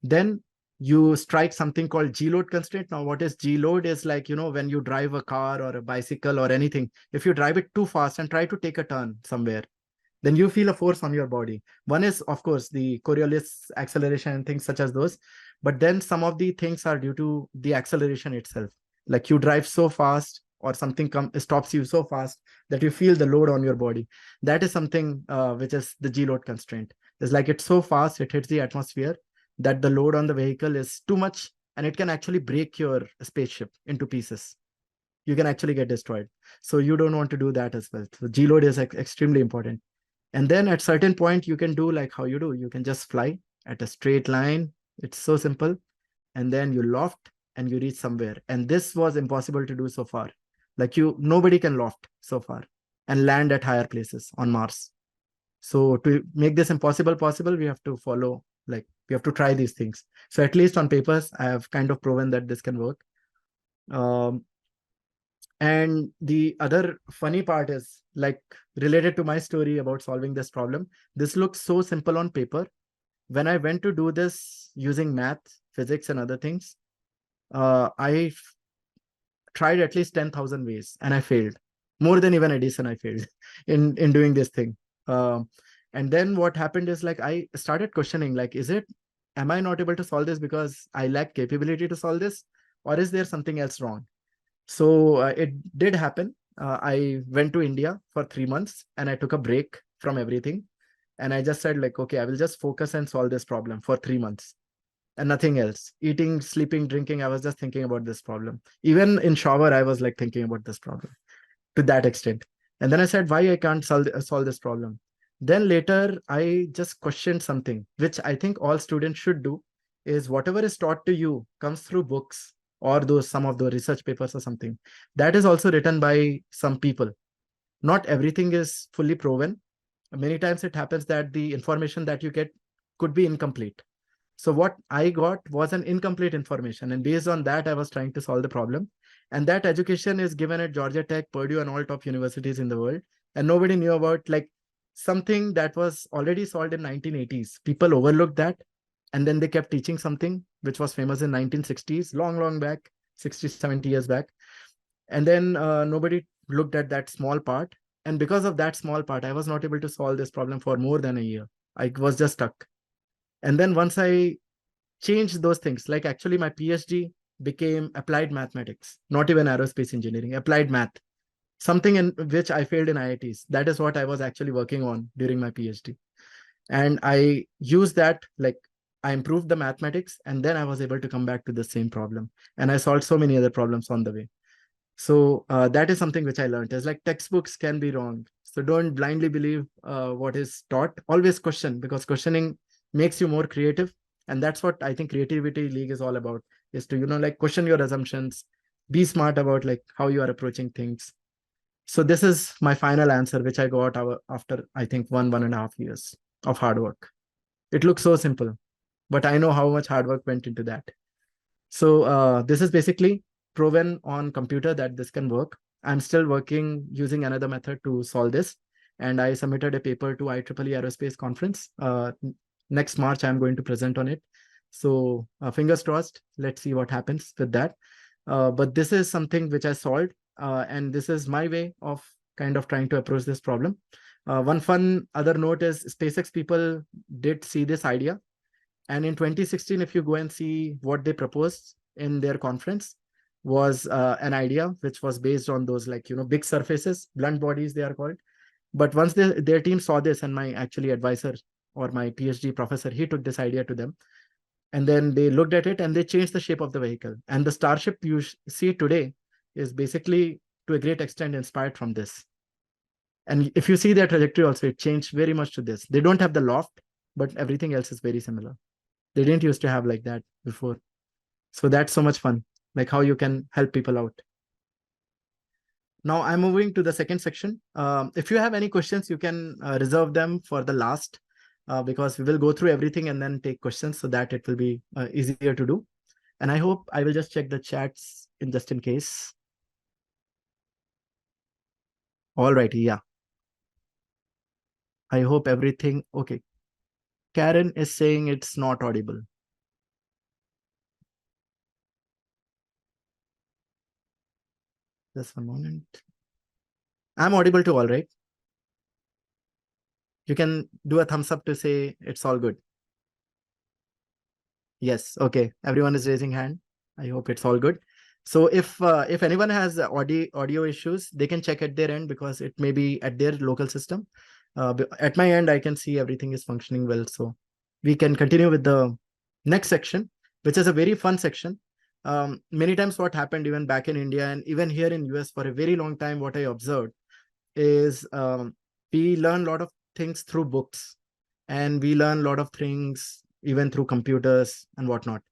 Then you strike something called G load constraint. Now, what is G load is like, when you drive a car or a bicycle or anything, if you drive it too fast and try to take a turn somewhere, then you feel a force on your body. One is, of course, the Coriolis acceleration and things such as those. But then some of the things are due to the acceleration itself. Like you drive so fast or something stops you so fast that you feel the load on your body. That is something which is the G load constraint. It's like it's so fast, it hits the atmosphere that the load on the vehicle is too much and it can actually break your spaceship into pieces. You can actually get destroyed. So you don't want to do that as well. So G load is extremely important. And then at certain point, you can do like how you do. You can just fly at a straight line. It's so simple. And then you loft and you reach somewhere. And this was impossible to do so far. Like nobody can loft so far and land at higher places on Mars. So to make this impossible possible, we have to follow, like we have to try these things. So at least on papers, I have kind of proven that this can work. And the other funny part is like related to my story about solving this problem. This looks so simple on paper. When I went to do this using math, physics, and other things, I tried at least 10,000 ways and I failed. More than even Edison, I failed in doing this thing. And then what happened is like I started questioning, like, am I not able to solve this because I lack capability to solve this? Or is there something else wrong? So it did happen. I went to India for 3 months and I took a break from everything. And I just said like, okay, I will just focus and solve this problem for 3 months and nothing else. Eating, sleeping, drinking, I was just thinking about this problem. Even in shower, I was like thinking about this problem to that extent. And then I said, why I can't solve this problem? Then later, I just questioned something, which I think all students should do, is whatever is taught to you comes through books or some of the research papers or something. That is also written by some people. Not everything is fully proven. Many times it happens that the information that you get could be incomplete. So what I got was an incomplete information. And based on that, I was trying to solve the problem. And that education is given at Georgia Tech, Purdue, and all top universities in the world. And nobody knew about like something that was already solved in 1980s. People overlooked that. And then they kept teaching something which was famous in 1960s, long back, 60, 70 years back. And then nobody looked at that small part. And because of that small part, I was not able to solve this problem for more than a year. I was just stuck. And then once I changed those things, like actually my PhD became applied mathematics, not even aerospace engineering, applied math, something in which I failed in IITs. That is what I was actually working on during my PhD. And I used that, like I improved the mathematics, and then I was able to come back to the same problem. And I solved so many other problems on the way. So that is something which I learned is like textbooks can be wrong. So don't blindly believe what is taught. Always question, because questioning makes you more creative. And that's what I think Creativity League is all about, is to, like question your assumptions, be smart about like how you are approaching things. So this is my final answer, which I got after, I think, 1.5 years of hard work. It looks so simple, but I know how much hard work went into that. So this is basically proven on computer that this can work. I'm still working using another method to solve this. And I submitted a paper to IEEE Aerospace conference. Next March, I'm going to present on it. So fingers crossed, let's see what happens with that. But this is something which I solved. And this is my way of kind of trying to approach this problem. One fun other note is SpaceX people did see this idea. And in 2016, if you go and see what they proposed in their conference, was an idea which was based on those like, big surfaces, blunt bodies, they are called. But once their team saw this, and my actually advisor or my PhD professor, he took this idea to them. And then they looked at it and they changed the shape of the vehicle. And the Starship you see today is basically to a great extent inspired from this. And if you see their trajectory also, it changed very much to this. They don't have the loft, but everything else is very similar. They didn't used to have like that before. So that's so much fun. like how you can help people out. Now I'm moving to the second section. If you have any questions, you can reserve them for the last, because we will go through everything and then take questions so that it will be easier to do. And I hope I will just check the chats in just in case. All right, yeah. I hope everything okay. Karen is saying it's not audible. Just one moment. I'm audible to all, right? You can do a thumbs up to say it's all good. Yes. Okay. Everyone is raising hand. I hope it's all good. So if anyone has audio issues, they can check at their end because it may be at their local system. At my end, I can see everything is functioning well. So we can continue with the next section, which is a very fun section. Many times what happened even back in India and even here in US for a very long time, what I observed is we learn a lot of things through books, and we learn a lot of things even through computers and whatnot.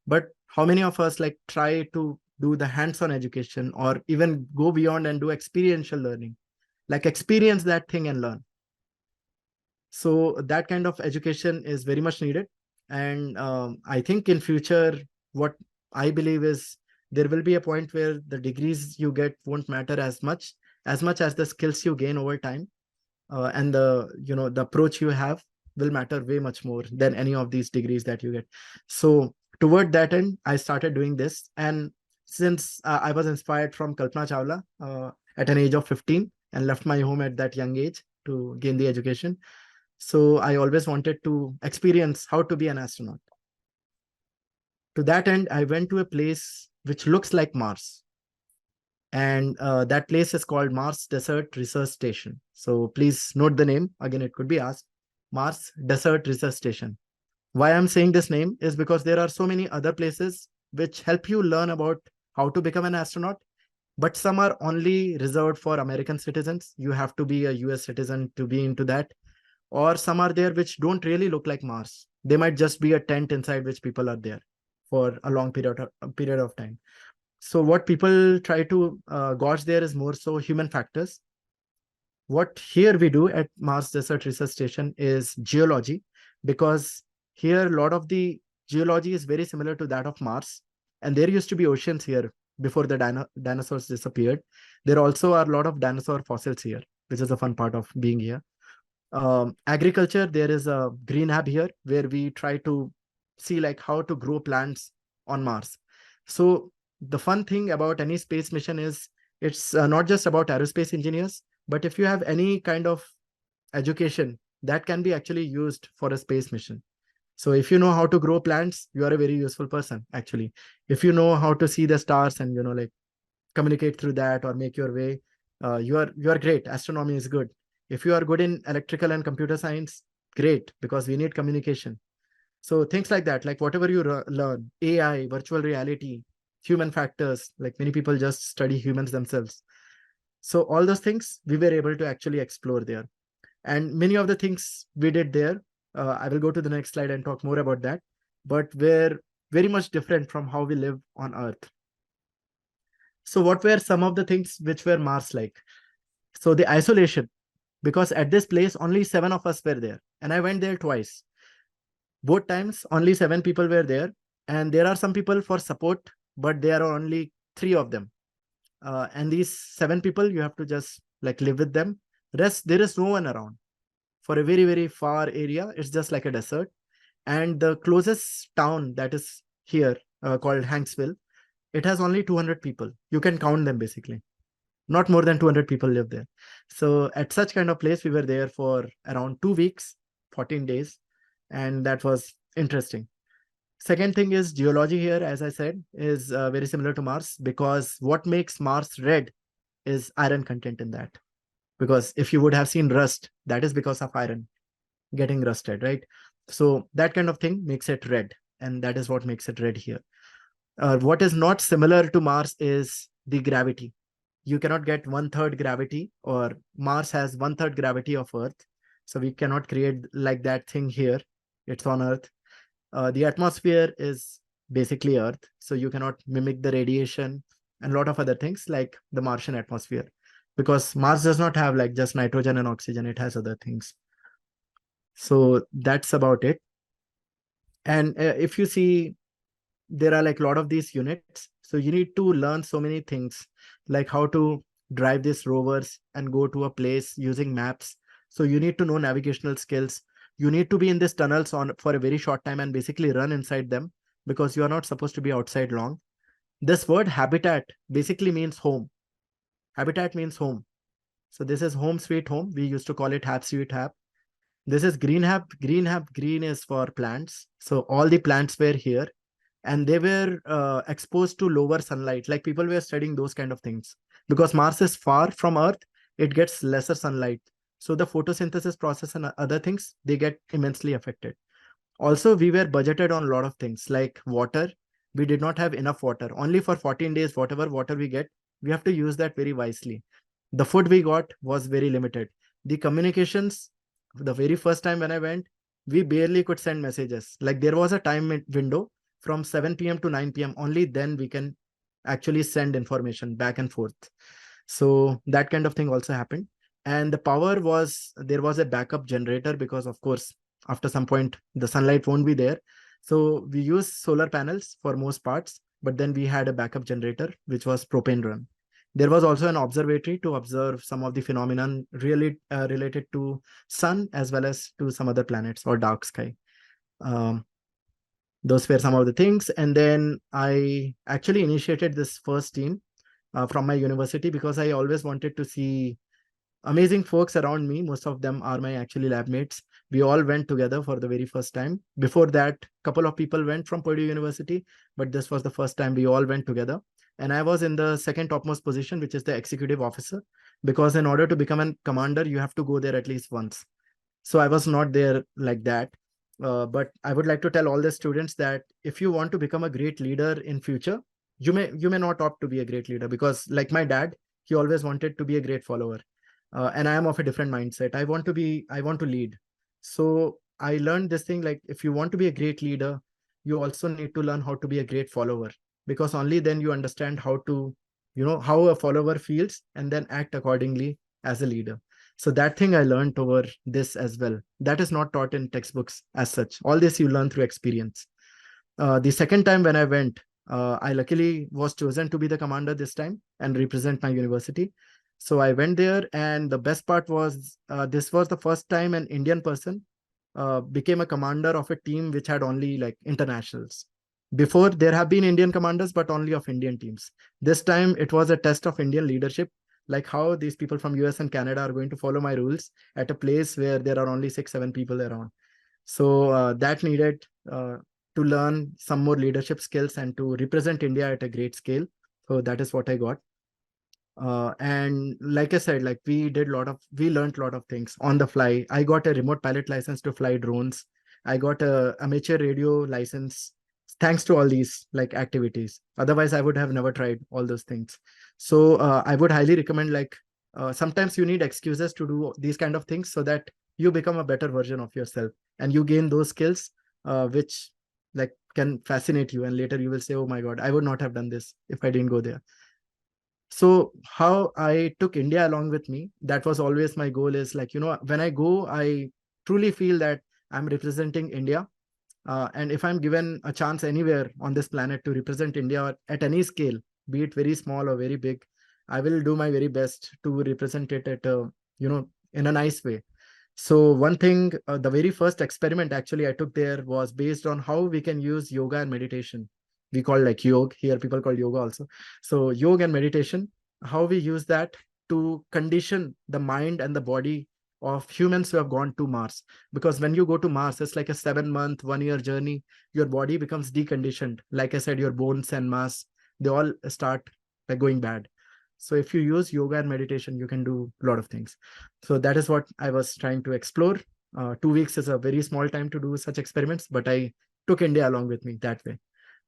But how many of us like try to do the hands-on education or even go beyond and do experiential learning, like experience that thing and learn? So that kind of education is very much needed. And I think in future, what I believe is there will be a point where the degrees you get won't matter as much as the skills you gain over time, and the approach you have will matter way much more than any of these degrees that you get. So toward that end, I started doing this. And since I was inspired from Kalpana Chawla at an age of 15 and left my home at that young age to gain the education, so I always wanted to experience how to be an astronaut. To that end, I went to a place which looks like Mars. And that place is called Mars Desert Research Station. So please note the name. Again, it could be asked. Mars Desert Research Station. Why I'm saying this name is because there are so many other places which help you learn about how to become an astronaut, but some are only reserved for American citizens. You have to be a US citizen to be into that. Or some are there which don't really look like Mars. They might just be a tent inside which people are there for a long period of time. So what people try to gauge there is more so human factors. What here we do at Mars Desert Research Station is geology, because here a lot of the geology is very similar to that of Mars. And there used to be oceans here before the dinosaurs disappeared. There also are a lot of dinosaur fossils here, which is a fun part of being here. Agriculture, there is a green hub here where we try to see like how to grow plants on Mars. So the fun thing about any space mission is it's not just about aerospace engineers, but if you have any kind of education that can be actually used for a space mission. So if you know how to grow plants, you are a very useful person actually. If you know how to see the stars and like communicate through that or make your way, you are great. Astronomy is good. If you are good in electrical and computer science, great, because we need communication. So things like that, like whatever you learn, AI, virtual reality, human factors, like many people just study humans themselves. So all those things we were able to actually explore there. And many of the things we did there, I will go to the next slide and talk more about that, but were very much different from how we live on Earth. So what were some of the things which were Mars-like? So the isolation, because at this place, only 7 of us were there. And I went there twice. Both times, only 7 people were there. And there are some people for support, but there are only 3 of them. And these 7 people, you have to just like live with them. Rest, there is no one around. For a very, very far area, it's just like a desert. And the closest town that is here, called Hanksville, it has only 200 people. You can count them basically. Not more than 200 people live there. So at such kind of place, we were there for around 2 weeks, 14 days. And that was interesting. Second thing is geology here, as I said, is very similar to Mars, because what makes Mars red is iron content in that. Because if you would have seen rust, that is because of iron getting rusted, right? So that kind of thing makes it red. And that is what makes it red here. What is not similar to Mars is the gravity. You cannot get 1/3 gravity, or Mars has 1/3 gravity of Earth. So we cannot create like that thing here. It's on Earth. The atmosphere is basically Earth. So you cannot mimic the radiation and a lot of other things like the Martian atmosphere, because Mars does not have like just nitrogen and oxygen, it has other things. So that's about it. And if you see, there are like a lot of these units. So you need to learn so many things, like how to drive these rovers and go to a place using maps. So you need to know navigational skills. You need to be in these tunnels on for a very short time and basically run inside them, because you are not supposed to be outside long. This word habitat basically means home. Habitat means home. So this is home sweet home. We used to call it hap sweet hap. This is green hap. Green hap, green is for plants. So all the plants were here, and they were exposed to lower sunlight. Like people were studying those kind of things, because Mars is far from Earth, it gets lesser sunlight. So the photosynthesis process and other things, they get immensely affected. Also, we were budgeted on a lot of things like water. We did not have enough water. Only for 14 days, whatever water we get, we have to use that very wisely. The food we got was very limited. The communications, the very first time when I went, we barely could send messages. Like there was a time window from 7 p.m. to 9 p.m. Only then we can actually send information back and forth. So that kind of thing also happened. And the power was, there was a backup generator, because of course, after some point, the sunlight won't be there. So we use solar panels for most parts, but then we had a backup generator, which was propane run. There was also an observatory to observe some of the phenomenon really related to sun as well as to some other planets or dark sky. Um, those were some of the things. And then I actually initiated this first team from my university, because I always wanted to see amazing folks around me. Most of them are my actually lab mates. We all went together for the very first time. Before that, a couple of people went from Purdue University, but this was the first time we all went together. And I was in the second topmost position, which is the executive officer, because in order to become a commander, you have to go there at least once. So I was not there like that. But I would like to tell all the students that if you want to become a great leader in future, you may not opt to be a great leader, because like my dad, he always wanted to be a great follower. And I am of a different mindset. I want to lead. So I learned this thing, like if you want to be a great leader, you also need to learn how to be a great follower, because only then you understand how to, how a follower feels and then act accordingly as a leader. So that thing I learned over this as well. That is not taught in textbooks as such. All this you learn through experience. The second time when I went, I luckily was chosen to be the commander this time and represent my university. So I went there, and the best part was this was the first time an Indian person became a commander of a team which had only like internationals. Before, there have been Indian commanders, but only of Indian teams. This time it was a test of Indian leadership, like how these people from US and Canada are going to follow my rules at a place where there are only 6, 7 people around. So that needed to learn some more leadership skills and to represent India at a great scale. So that is what I got. And like I said, like we learned a lot of things on the fly. I got a remote pilot license to fly drones. I got a amateur radio license, thanks to all these like activities. Otherwise, I would have never tried all those things. So I would highly recommend, like sometimes you need excuses to do these kind of things so that you become a better version of yourself and you gain those skills which like can fascinate you. And later you will say, oh my God, I would not have done this if I didn't go there. So how I took India along with me, that was always my goal, is like, when I go, I truly feel that I'm representing India. And if I'm given a chance anywhere on this planet to represent India at any scale, be it very small or very big, I will do my very best to represent it at in a nice way. So one thing, the very first experiment actually I took there was based on how we can use yoga and meditation. We call like yoga here, people call yoga also. So yoga and meditation, how we use that to condition the mind and the body of humans who have gone to Mars. Because when you go to Mars, it's like a 7 month, 1 year journey. Your body becomes deconditioned. Like I said, your bones and mass, they all start like going bad. So if you use yoga and meditation, you can do a lot of things. So that is what I was trying to explore. 2 weeks is a very small time to do such experiments, but I took India along with me that way.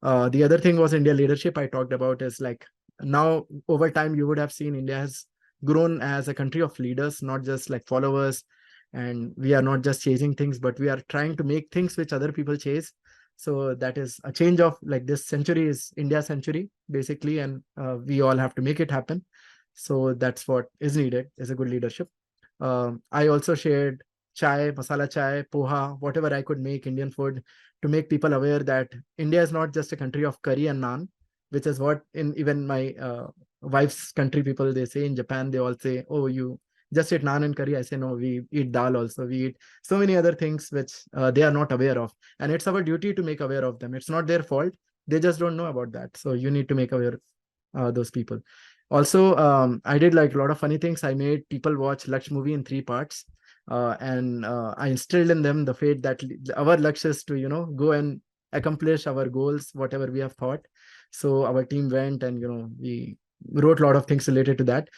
The other thing was India leadership I talked about, is like now over time, you would have seen India has grown as a country of leaders, not just like followers. And we are not just chasing things, but we are trying to make things which other people chase. So that is a change of like this century is India century basically, and we all have to make it happen. So that's what is needed, is a good leadership. I also shared chai, masala chai, poha, whatever I could make Indian food to make people aware that India is not just a country of curry and naan, which is what in even my wife's country people, they say in Japan, they all say, oh, you just eat naan and curry. I say, no, we eat dal also. We eat so many other things which they are not aware of. And it's our duty to make aware of them. It's not their fault. They just don't know about that. So you need to make aware those people. Also, I did like a lot of funny things. I made people watch Laksh movie in 3 parts. And I instilled in them the faith that our Laksh is to, go and accomplish our goals, whatever we have thought. So our team went and, we wrote a lot of things related to that.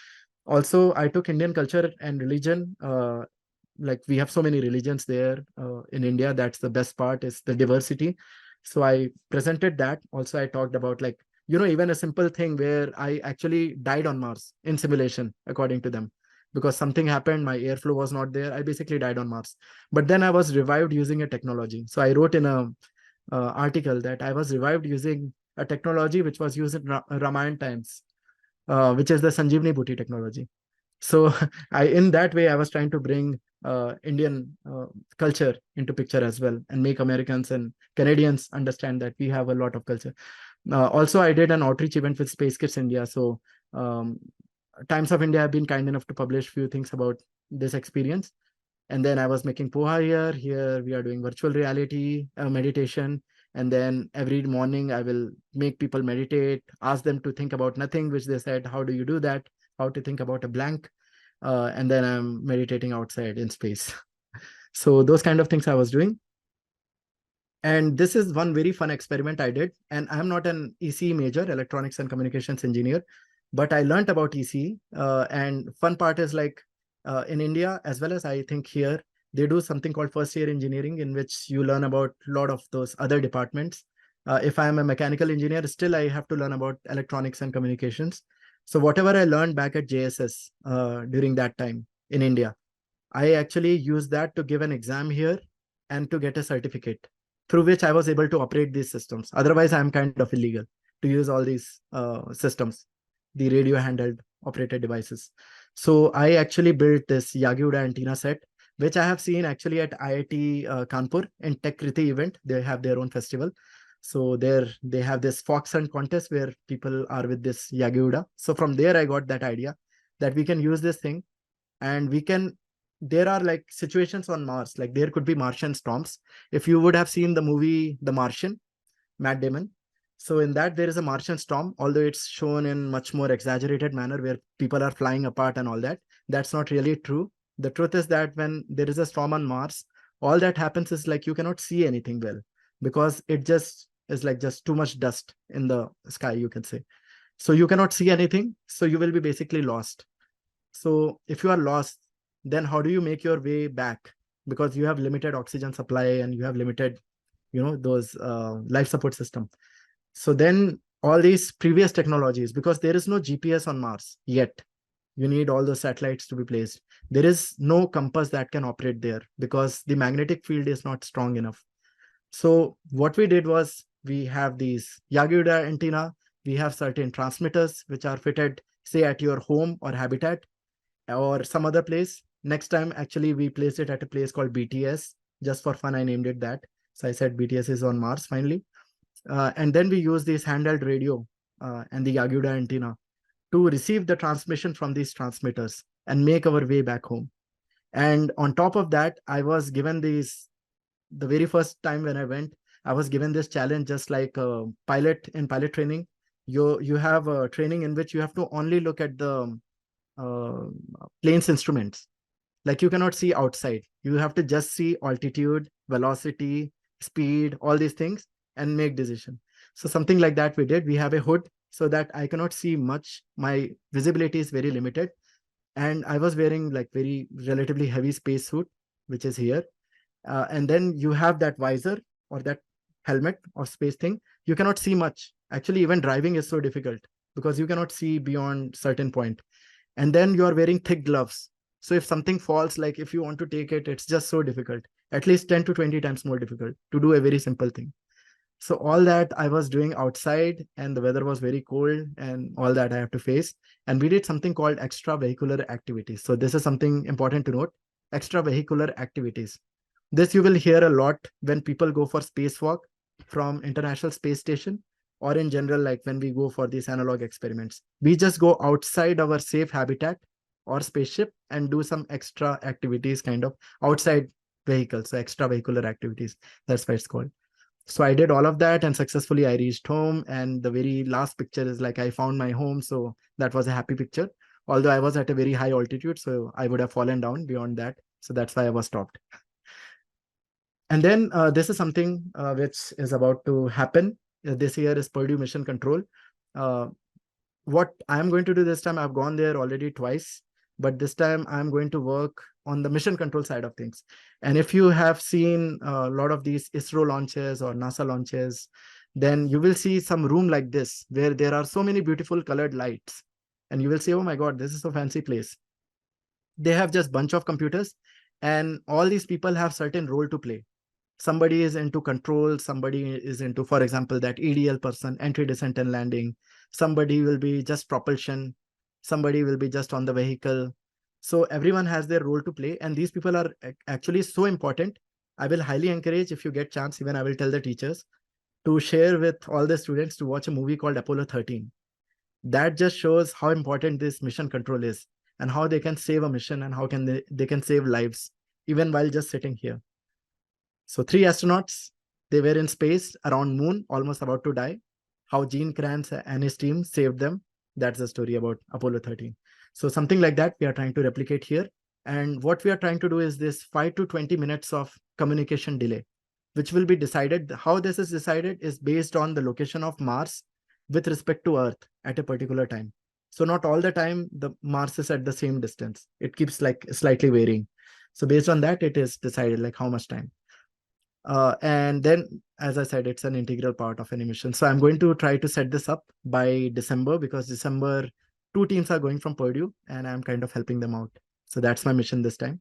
Also, I took Indian culture and religion. Like we have so many religions there in India. That's the best part, is the diversity. So I presented that. Also, I talked about like, even a simple thing where I actually died on Mars in simulation, according to them, because something happened, my airflow was not there. I basically died on Mars. But then I was revived using a technology. So I wrote in a article that I was revived using a technology which was used in Ramayan times, which is the Sanjeevani Bhuti technology. So in that way, I was trying to bring Indian culture into picture as well, and make Americans and Canadians understand that we have a lot of culture. Also, I did an outreach event with Space Kids India. So um, Times of India have been kind enough to publish few things about this experience. And then I was making poha here. Here we are doing virtual reality meditation. And then every morning I will make people meditate, ask them to think about nothing, which they said, how do you do that? How to think about a blank. And then I'm meditating outside in space. So those kind of things I was doing. And this is one very fun experiment I did. And I'm not an ECE major, electronics and communications engineer, but I learned about ECE. And fun part is like in India, as well as I think here, they do something called first year engineering, in which you learn about a lot of those other departments. If I'm a mechanical engineer, still I have to learn about electronics and communications. So whatever I learned back at JSS during that time in India, I actually used that to give an exam here and to get a certificate through which I was able to operate these systems. Otherwise, I'm kind of illegal to use all these systems, the radio handled operated devices. So I actually built this Yagiuda antenna set, which I have seen actually at IIT Kanpur in Tech Kriti event. They have their own festival. So there they have this fox hunt contest where people are with this Yagiuda. So from there, I got that idea that we can use this thing, and we can, there are like situations on Mars, like there could be Martian storms. If you would have seen the movie The Martian, Matt Damon, so in that there is a Martian storm, although it's shown in much more exaggerated manner where people are flying apart and all that. That's not really true. The truth is that when there is a storm on Mars, all that happens is like you cannot see anything well, because it just is like just too much dust in the sky, you can say. So you cannot see anything, so you will be basically lost. So if you are lost, then how do you make your way back? Because you have limited oxygen supply and you have limited, those life support system. So then all these previous technologies, because there is no GPS on Mars yet, you need all those satellites to be placed. There is no compass that can operate there because the magnetic field is not strong enough. So what we did was, we have these Yagiuda antenna, we have certain transmitters which are fitted, say, at your home or habitat or some other place. Next time, actually, we placed it at a place called BTS. Just for fun, I named it that. So I said BTS is on Mars finally. And then we use this handheld radio and the Yagiuda antenna to receive the transmission from these transmitters and make our way back home. And on top of that, I was given these, the very first time when I went, I was given this challenge, just like a pilot in pilot training. You have a training in which you have to only look at the uh, plane's instruments. Like you cannot see outside. You have to just see altitude, velocity, speed, all these things, and make decision. So something like that we did. We have a hood so that I cannot see much. My visibility is very limited. And I was wearing like very relatively heavy space suit, which is here. And then you have that visor or that helmet or space thing. You cannot see much. Actually, even driving is so difficult because you cannot see beyond certain point. And then you are wearing thick gloves. So if something falls, like if you want to take it, it's just so difficult, at least 10 to 20 times more difficult to do a very simple thing. So all that I was doing outside, and the weather was very cold, and all that I have to face. And we did something called extravehicular activities. So this is something important to note. Extravehicular activities. This you will hear a lot when people go for spacewalk from International Space Station, or in general, like when we go for these analog experiments. We just go outside our safe habitat or spaceship and do some extra activities, kind of outside vehicles. So extravehicular activities. That's why it's called. So I did all of that, and successfully I reached home. And the very last picture is like I found my home. So that was a happy picture. Although I was at a very high altitude, so I would have fallen down beyond that. So that's why I was stopped. And then this is something which is about to happen. This year is Purdue Mission Control. Uh, what I'm going to do this time, I've gone there already twice, but this time I'm going to work on the mission control side of things. And if you have seen a lot of these ISRO launches or NASA launches, then you will see some room like this where there are so many beautiful colored lights. And you will say, oh my God, this is a fancy place. They have just bunch of computers, and all these people have certain role to play. Somebody is into control, somebody is into, for example, that EDL person, entry, descent, and landing. Somebody will be just propulsion. Somebody will be just on the vehicle. So everyone has their role to play, and these people are actually so important. I will highly encourage, if you get chance, even I will tell the teachers to share with all the students to watch a movie called Apollo 13. That just shows how important this mission control is, and how they can save a mission, and how can they can save lives even while just sitting here. So 3 astronauts, they were in space around moon, almost about to die. How Gene Kranz and his team saved them. That's the story about Apollo 13. So something like that we are trying to replicate here. And what we are trying to do is this 5 to 20 minutes of communication delay, which will be decided. How this is decided is based on the location of Mars with respect to Earth at a particular time. So not all the time the Mars is at the same distance. It keeps like slightly varying. So based on that, it is decided like how much time. And then, as I said, it's an integral part of an mission. So I'm going to try to set this up by December, because December, 2 teams are going from Purdue, and I'm kind of helping them out. So that's my mission this time.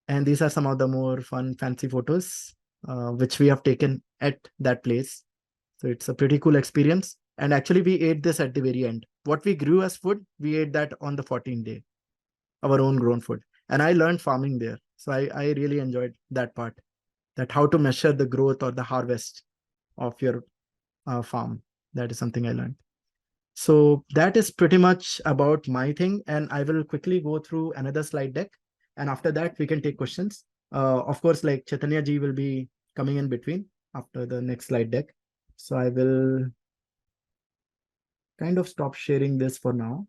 And these are some of the more fun, fancy photos, which we have taken at that place. So it's a pretty cool experience. And actually, we ate this at the very end. What we grew as food, we ate that on the 14th day, our own grown food. And I learned farming there. So I really enjoyed that part, that how to measure the growth or the harvest of your farm. That is something I learned. So that is pretty much about my thing. And I will quickly go through another slide deck. And after that, we can take questions. Of course, like Chaitanya ji will be coming in between after the next slide deck. So I will kind of stop sharing this for now.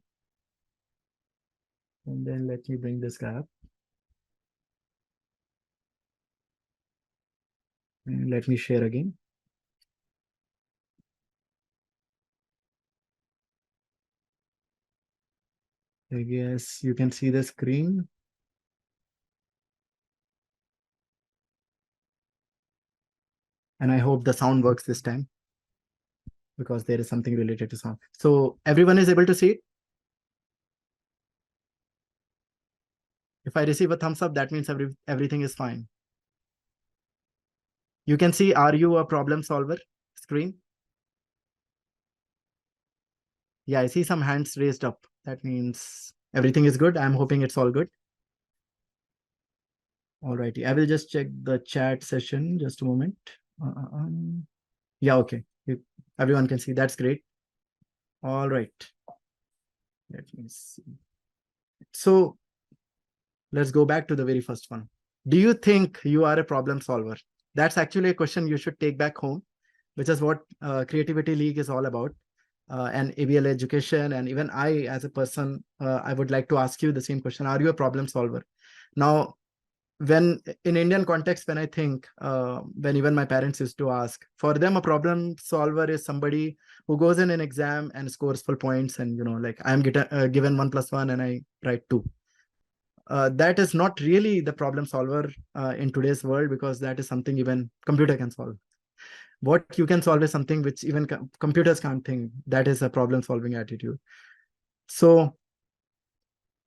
And then let me bring this guy up. And let me share again. I guess you can see the screen. And I hope the sound works this time, because there is something related to sound. So everyone is able to see it? If I receive a thumbs up, that means everything is fine. You can see, are you a problem solver screen? Yeah, I see some hands raised up. That means everything is good. I'm hoping it's all good. All righty. I will just check the chat session. Just a moment. Yeah, okay. Everyone can see. That's great. All right. Let me see. So let's go back to the very first one. Do you think you are a problem solver? That's actually a question you should take back home, which is what Creativity League is all about. And ABL education, and even I, as a person, I would like to ask you the same question. Are you a problem solver? Now, when in Indian context, when I think, when even my parents used to ask, for them, a problem solver is somebody who goes in an exam and scores full points, and, like I'm given 1+1 and I write 2. That is not really the problem solver in today's world, because that is something even computer can solve. What you can solve is something which even computers can't think. That is a problem solving attitude. So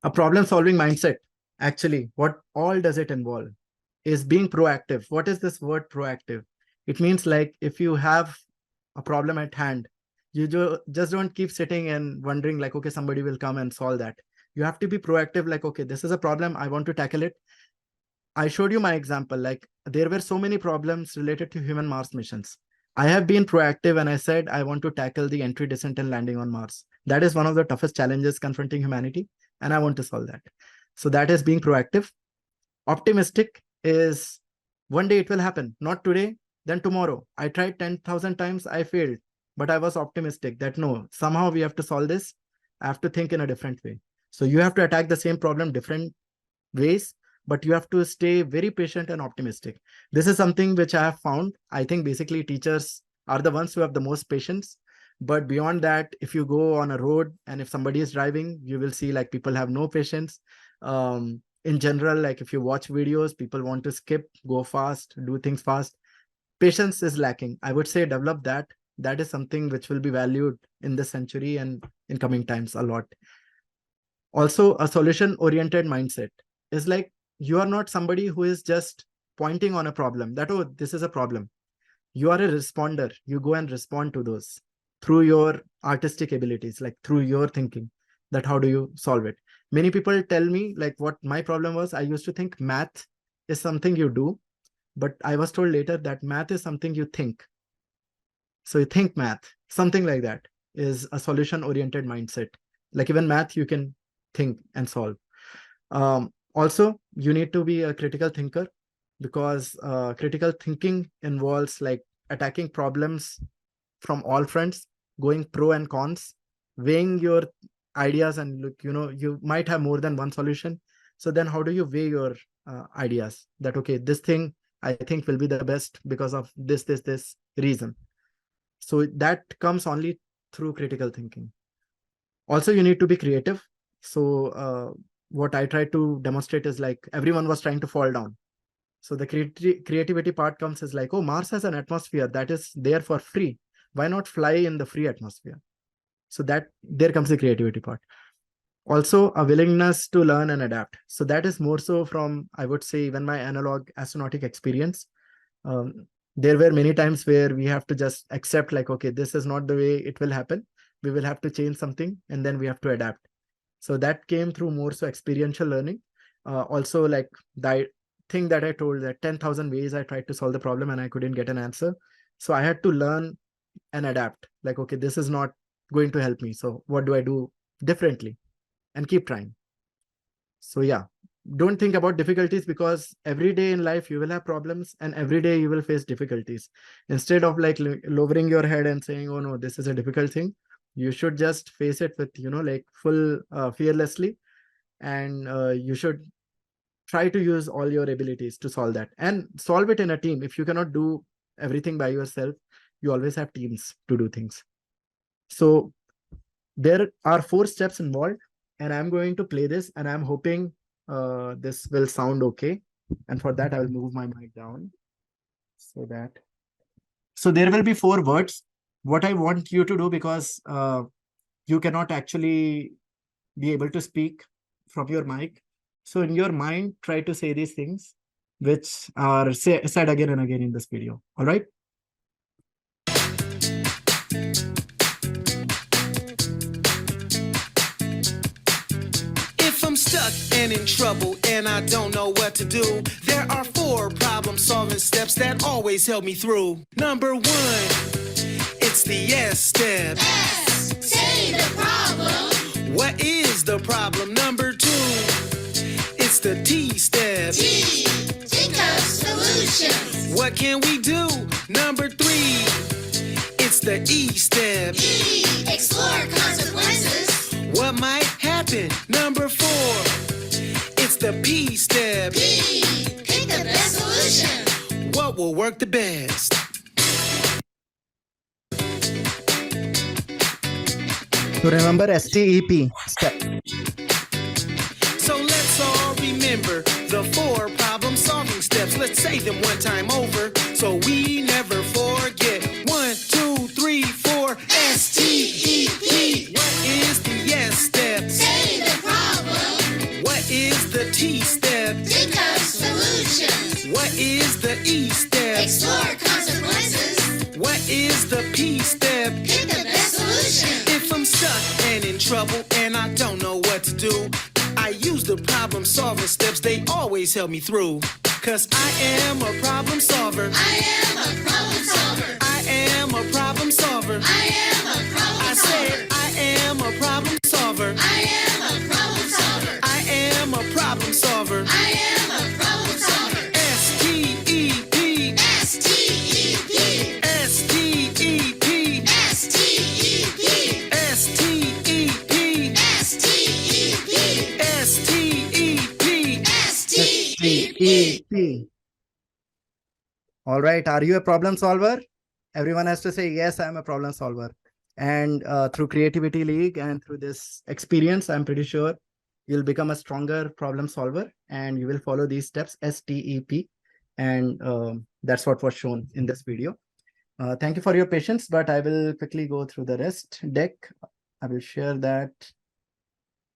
a problem solving mindset, actually, what all does it involve is being proactive. What is this word proactive? It means like if you have a problem at hand, you just don't keep sitting and wondering like, okay, somebody will come and solve that. You have to be proactive, like, okay, this is a problem, I want to tackle it. I showed you my example, like there were so many problems related to human Mars missions. I have been proactive and I said, I want to tackle the entry, descent, and landing on Mars. That is one of the toughest challenges confronting humanity, and I want to solve that. So that is being proactive. Optimistic is one day it will happen, not today, then tomorrow. I tried 10,000 times, I failed, but I was optimistic that no, somehow we have to solve this. I have to think in a different way. So you have to attack the same problem different ways, but you have to stay very patient and optimistic. This is something which I have found. I think basically teachers are the ones who have the most patience. But beyond that, if you go on a road and if somebody is driving, you will see like people have no patience. In general, like if you watch videos, people want to skip, go fast, do things fast. Patience is lacking. I would say develop that. That is something which will be valued in this century and in coming times a lot. Also, a solution-oriented mindset is like you are not somebody who is just pointing on a problem that, oh, this is a problem. You are a responder. You go and respond to those through your artistic abilities, like through your thinking, that how do you solve it? Many people tell me like what my problem was. I used to think math is something you do, but I was told later that math is something you think. So you think math, something like that is a solution-oriented mindset. Like even math, you can think and solve. Also, you need to be a critical thinker, because critical thinking involves like attacking problems from all fronts, going pro and cons, weighing your ideas, and look, you might have more than one solution. So then how do you weigh your ideas that, okay, this thing I think will be the best because of this reason. So that comes only through critical thinking. Also, you need to be creative. So what I try to demonstrate is like everyone was trying to fall down. So the creativity part comes as like, oh, Mars has an atmosphere that is there for free. Why not fly in the free atmosphere? So that there comes the creativity part. Also, a willingness to learn and adapt. So that is more so from, I would say, even my analog astronautic experience. There were many times where we have to just accept like, okay, this is not the way it will happen. We will have to change something and then we have to adapt. So that came through more so experiential learning. Also, like the thing that I told, that 10,000 ways I tried to solve the problem and I couldn't get an answer. So I had to learn and adapt. Like, okay, this is not going to help me. So what do I do differently? And keep trying. So yeah, don't think about difficulties, because every day in life you will have problems and every day you will face difficulties. Instead of like lowering your head and saying, oh no, this is a difficult thing, you should just face it with, like full fearlessly. And you should try to use all your abilities to solve that and solve it in a team. If you cannot do everything by yourself, you always have teams to do things. So there are 4 steps involved, and I'm going to play this, and I'm hoping this will sound okay. And for that, I will move my mic down so that. So there will be 4 words. What I want you to do, because you cannot actually be able to speak from your mic. So in your mind, try to say these things, which are said again and again in this video. All right. If I'm stuck and in trouble and I don't know what to do, there are 4 problem-solving steps that always help me through. Number 1, it's the yes step. S, say the problem. What is the problem? Number 2, it's the T step. T, think of solutions. What can we do? Number 3, it's the E step. E, explore consequences. What might happen? Number 4, it's the P step. P, pick the best solution. What will work the best? So remember STEP, step. So let's all remember the 4 problem-solving steps. Let's say them one time over so we never forget. 1, 2, 3, 4. S-T-E-P. What is the yes step? Say the problem. What is the T step? Think of solutions. What is the E step? Explore consequences. step. Pick the best solution. If I'm stuck and in trouble and I don't know what to do, I use the problem solving steps. They always help me through. Cause I am a problem solver. I am a problem solver. I am a problem solver. I am a problem I solver. said I am a problem solver. I am a problem solver. I am a problem solver. I am a problem solver. S-T-E-P. S-T-E-P. S-T-E-P. S-T-E-P. S-T-E-P. S-T-E-P. S-T-E-P. S-T-E-P. T. All right. Are you a problem solver? Everyone has to say, yes, I'm a problem solver. And through Creativity League and through this experience, I'm pretty sure you'll become a stronger problem solver and you will follow these steps, STEP. And that's what was shown in this video. Thank you for your patience, but I will quickly go through the rest deck. I will share that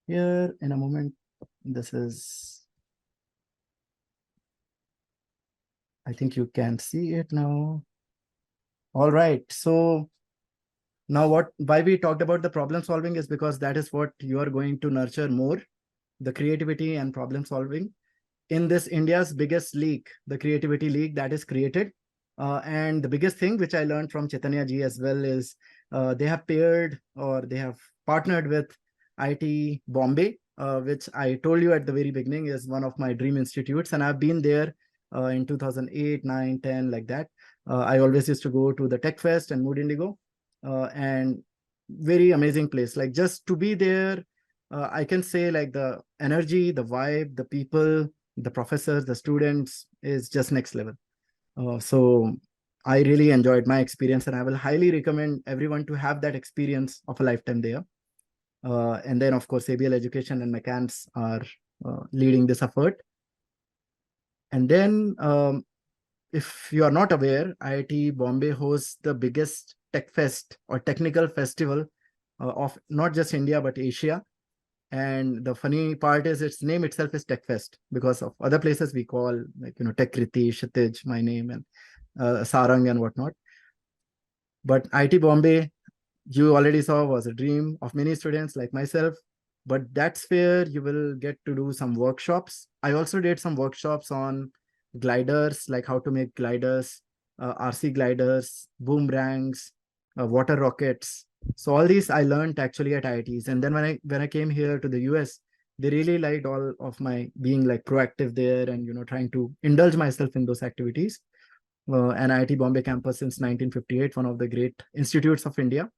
here in a moment. This is, I think you can see it now. All right. So now why we talked about the problem solving is because that is what you are going to nurture more, the creativity and problem solving in this India's biggest league, the Creativity League that is created. And the biggest thing which I learned from Chaitanya ji as well is they have paired or they have partnered with IT Bombay, which I told you at the very beginning is one of my dream institutes. And I've been there in 2008, 9, 10, like that. I always used to go to the Tech Fest and Mood Indigo, and very amazing place. Like just to be there, I can say like the energy, the vibe, the people, the professors, the students is just next level. So I really enjoyed my experience and I will highly recommend everyone to have that experience of a lifetime there. And then of course, ABL Education and McCann's are leading this effort. And then if you are not aware, IIT Bombay hosts the biggest tech fest or technical festival of not just India, but Asia. And the funny part is its name itself is Tech Fest because of other places we call like, Tech Kriti, Kshitij, my name, and Sarang and whatnot. But IIT Bombay, you already saw, was a dream of many students like myself. But that's where you will get to do some workshops. I also did some workshops on gliders, like how to make gliders, RC gliders, boomerangs, water rockets. So all these I learned actually at IITs. And then when I came here to the US, they really liked all of my being like proactive there and, trying to indulge myself in those activities. And IIT Bombay campus since 1958, one of the great institutes of India,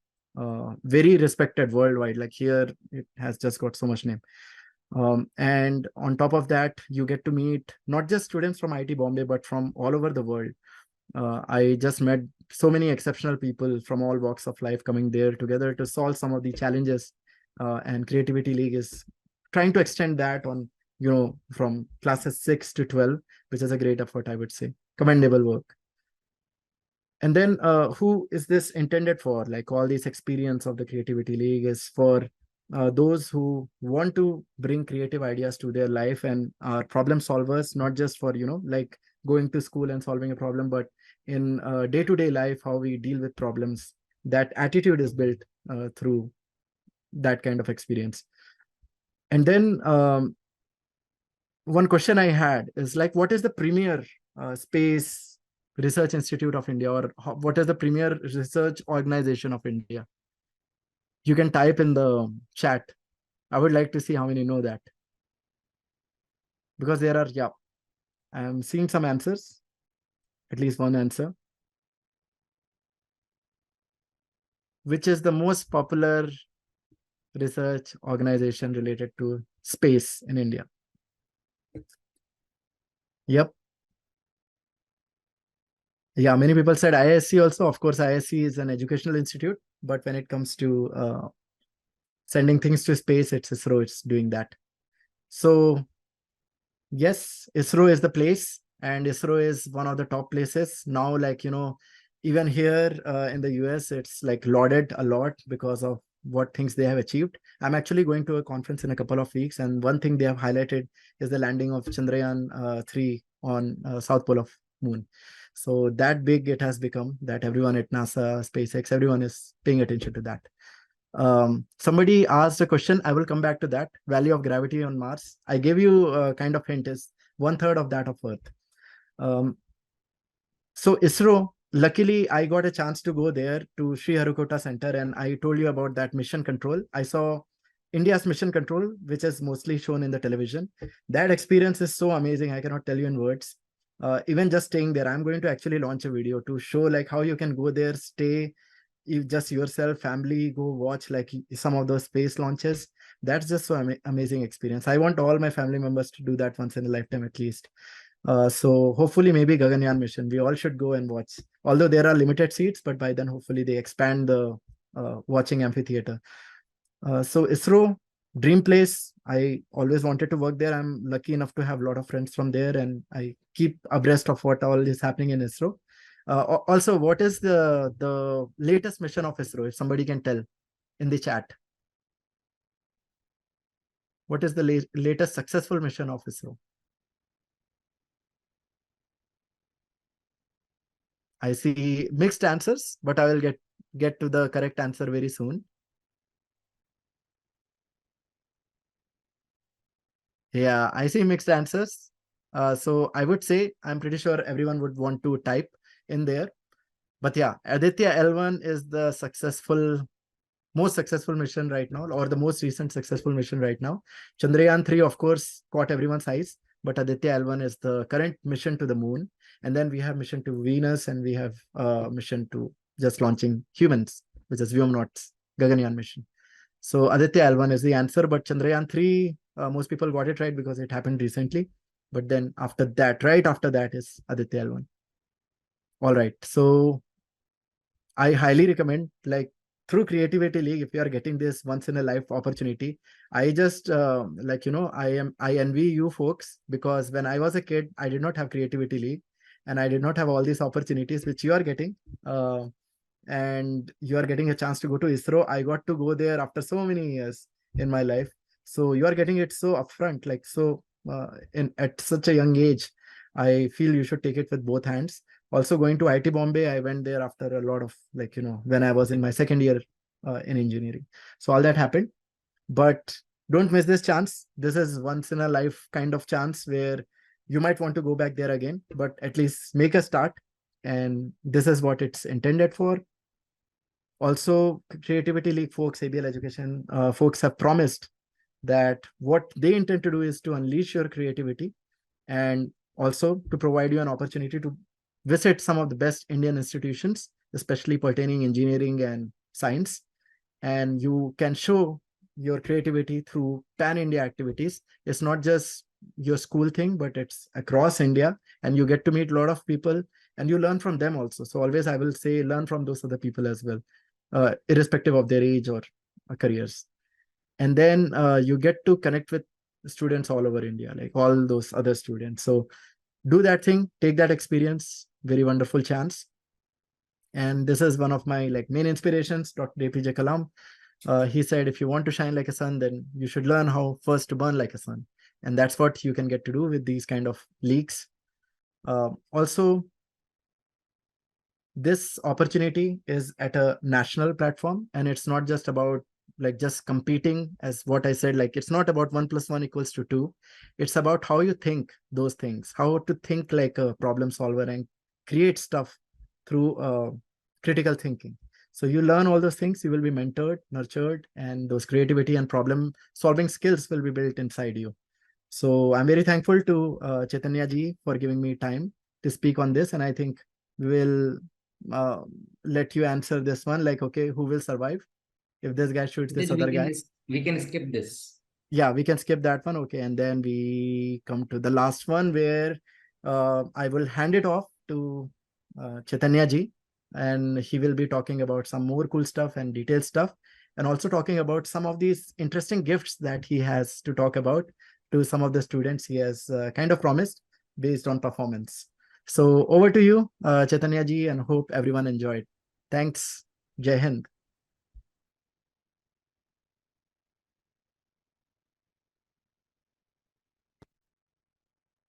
very respected worldwide. Like here, it has just got so much name. And on top of that, you get to meet not just students from IIT Bombay, but from all over the world. I just met so many exceptional people from all walks of life coming there together to solve some of the challenges. And Creativity League is trying to extend that on, from classes 6 to 12, which is a great effort, I would say. Commendable work. And then who is this intended for? Like all this experience of the Creativity League is for those who want to bring creative ideas to their life and are problem solvers, not just for, like going to school and solving a problem, but in day-to-day life, how we deal with problems. That attitude is built through that kind of experience. And then one question I had is like, what is the premier space research institute of India, or what is the premier research organization of India? You can type in the chat. I would like to see how many know that. Because there are, I'm seeing some answers, at least one answer. Which is the most popular research organization related to space in India? Yep. Yeah, many people said ISC also. Of course, ISC is an educational institute, but when it comes to sending things to space, it's ISRO, it's doing that. So yes, ISRO is the place, and ISRO is one of the top places. Now, like, even here in the US, it's like lauded a lot because of what things they have achieved. I'm actually going to a conference in a couple of weeks, and one thing they have highlighted is the landing of Chandrayaan 3 on South Pole of Moon. So that big it has become that everyone at NASA, SpaceX, everyone is paying attention to that. Somebody asked a question. I will come back to that. Value of gravity on Mars. I gave you a kind of hint is 1/3 of that of Earth. So ISRO, luckily I got a chance to go there to Sri Harikota Center, and I told you about that mission control. I saw India's mission control, which is mostly shown in the television. That experience is so amazing. I cannot tell you in words. Even just staying there, I'm going to actually launch a video to show like how you can go there, stay, you just yourself, family, go watch like some of those space launches. That's just so amazing experience. I want all my family members to do that once in a lifetime at least. So hopefully maybe Gaganyaan mission, we all should go and watch. Although there are limited seats, but by then hopefully they expand the watching amphitheater. So ISRO, dream place. I always wanted to work there. I'm lucky enough to have a lot of friends from there, and I keep abreast of what all is happening in ISRO. Also, what is the latest mission of ISRO? If somebody can tell in the chat, what is the latest successful mission of ISRO? I see mixed answers, but I will get to the correct answer very soon. Yeah, I see mixed answers. So I would say I'm pretty sure everyone would want to type in there. But yeah, Aditya L1 is the most successful mission right now, or the most recent successful mission right now. Chandrayaan 3, of course, caught everyone's eyes, but Aditya L1 is the current mission to the moon. And then we have mission to Venus, and we have mission to just launching humans, which is Vyomnaut's Gaganyaan mission. So Aditya L1 is the answer, but Chandrayaan 3, most people got it right because it happened recently. But then after that, right after that is Aditya L1. All right. So I highly recommend, like, through Creativity League, if you are getting this once in a life opportunity, I just I envy you folks, because when I was a kid, I did not have Creativity League, and I did not have all these opportunities which you are getting. And you are getting a chance to go to ISRO. I got to go there after so many years in my life. So you are getting it so upfront, like so at such a young age. I feel you should take it with both hands. Also going to IT Bombay, I went there after a lot of when I was in my second year in engineering. So all that happened, but don't miss this chance. This is once in a life kind of chance where you might want to go back there again, but at least make a start. And this is what it's intended for. Also, Creativity League folks, ABL Education folks have promised that what they intend to do is to unleash your creativity, and also to provide you an opportunity to visit some of the best Indian institutions, especially pertaining engineering and science. And you can show your creativity through pan-India activities. It's not just your school thing, but it's across India, and you get to meet a lot of people, and you learn from them also. So always I will say, learn from those other people as well, irrespective of their age or careers. And then you get to connect with students all over India, like all those other students. So do that thing, take that experience, very wonderful chance. And this is one of my main inspirations, Dr. APJ Kalam. He said, if you want to shine like a sun, then you should learn how first to burn like a sun. And that's what you can get to do with these kind of leagues. Also, this opportunity is at a national platform, and it's not just about just competing, as what I said, it's not about 1 + 1 = 2. It's about how you think those things, how to think like a problem solver and create stuff through critical thinking. So you learn all those things, you will be mentored, nurtured, and those creativity and problem solving skills will be built inside you. So I'm very thankful to Chaitanya ji for giving me time to speak on this. And I think we will let you answer this one, okay, who will survive if this guy shoots this other guy? We can skip this. Yeah, we can skip that one. Okay, and then we come to the last one, where I will hand it off to Chaitanya ji, and he will be talking about some more cool stuff and detailed stuff, and also talking about some of these interesting gifts that he has to talk about to some of the students he has kind of promised based on performance. So over to you, Chaitanya ji, and hope everyone enjoyed. Thanks. Jai Hind.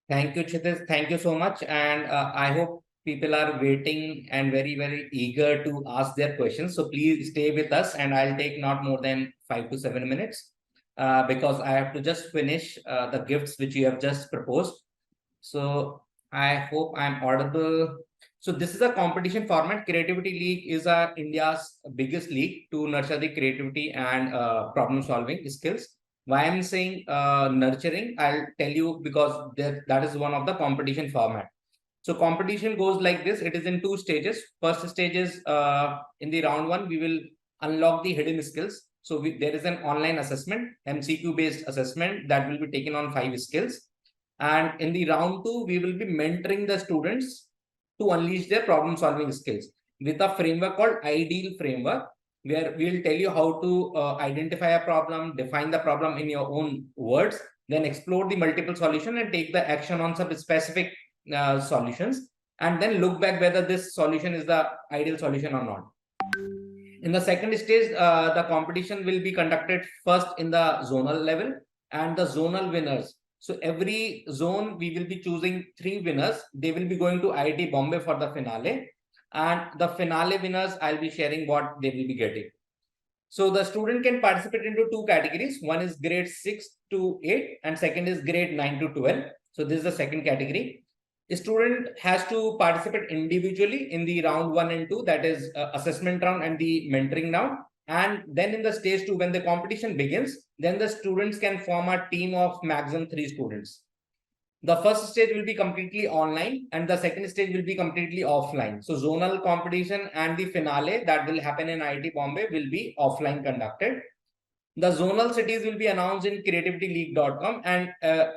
Thank you, Kshitij. Thank you so much. And I hope people are waiting and very eager to ask their questions. So please stay with us, and I'll take not more than 5 to 7 minutes because I have to just finish the gifts which you have just proposed. So I hope I'm audible. So this is a competition format. Creativity League is India's biggest league to nurture the creativity and problem solving skills. Why I'm saying nurturing, I'll tell you, because that is one of the competition format. So competition goes like this. It is in 2 stages. First stage is in the round 1, we will unlock the hidden skills. So there is an online assessment, MCQ based assessment that will be taken on 5 skills. And in the round 2, we will be mentoring the students to unleash their problem solving skills with a framework called Ideal Framework, where we will tell you how to identify a problem, define the problem in your own words, then explore the multiple solution and take the action on some specific solutions, and then look back whether this solution is the ideal solution or not. In the second stage, the competition will be conducted first in the zonal level, and the zonal winners. So every zone, we will be choosing 3 winners. They will be going to IIT Bombay for the finale. And the finale winners, I'll be sharing what they will be getting. So the student can participate into 2 categories. One is grade 6 to 8 and second is grade 9 to 12. So this is the second category. A student has to participate individually in the round 1 and 2, that is assessment round and the mentoring round. And then in the stage 2, when the competition begins, then the students can form a team of maximum 3 students. The first stage will be completely online and the second stage will be completely offline. So zonal competition and the finale that will happen in IIT Bombay will be offline conducted. The zonal cities will be announced in creativityleague.com, and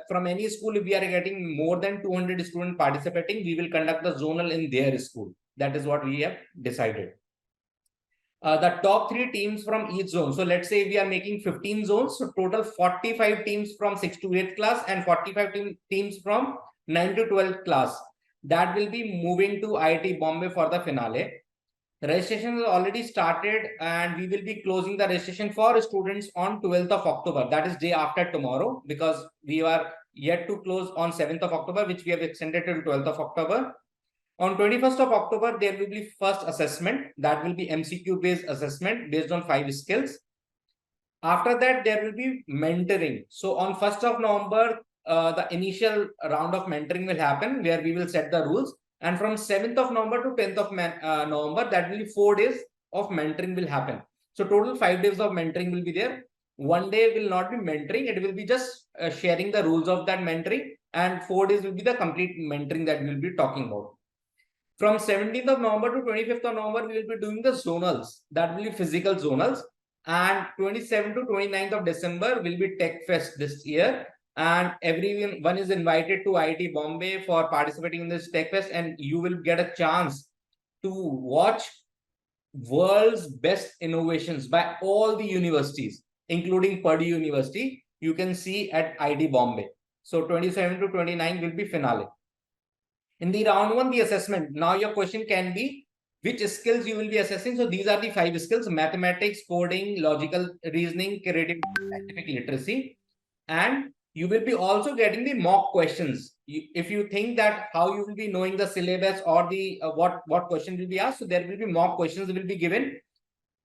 from any school, if we are getting more than 200 students participating, we will conduct the zonal in their school. That is what we have decided. The top 3 teams from each zone. So let's say we are making 15 zones. So total 45 teams from 6th to 8th class and 45 teams from 9th to 12th class. That will be moving to IIT Bombay for the finale. The registration has already started and we will be closing the registration for students on 12th of October. That is day after tomorrow, because we are yet to close on 7th of October, which we have extended till 12th of October. On 21st of October, there will be first assessment. That will be MCQ based assessment based on 5 skills. After that, there will be mentoring. So on 1st of November, the initial round of mentoring will happen where we will set the rules. And from 7th of November to 10th of November, that will be 4 days of mentoring will happen. So total 5 days of mentoring will be there. 1 day will not be mentoring. It will be just sharing the rules of that mentoring. And 4 days will be the complete mentoring that we will be talking about. From 17th of November to 25th of November, we will be doing the zonals. That will be physical zonals. And 27th to 29th of December will be Tech Fest this year. And everyone is invited to IIT Bombay for participating in this Tech Fest. And you will get a chance to watch world's best innovations by all the universities, including Purdue University. You can see at IIT Bombay. So 27 to 29 will be finale. In the round 1, the assessment. Now your question can be, which skills you will be assessing? So these are the 5 skills: mathematics, coding, logical reasoning, creative, scientific literacy. And you will be also getting the mock questions. If you think that how you will be knowing the syllabus or the what question will be asked, so there will be mock questions will be given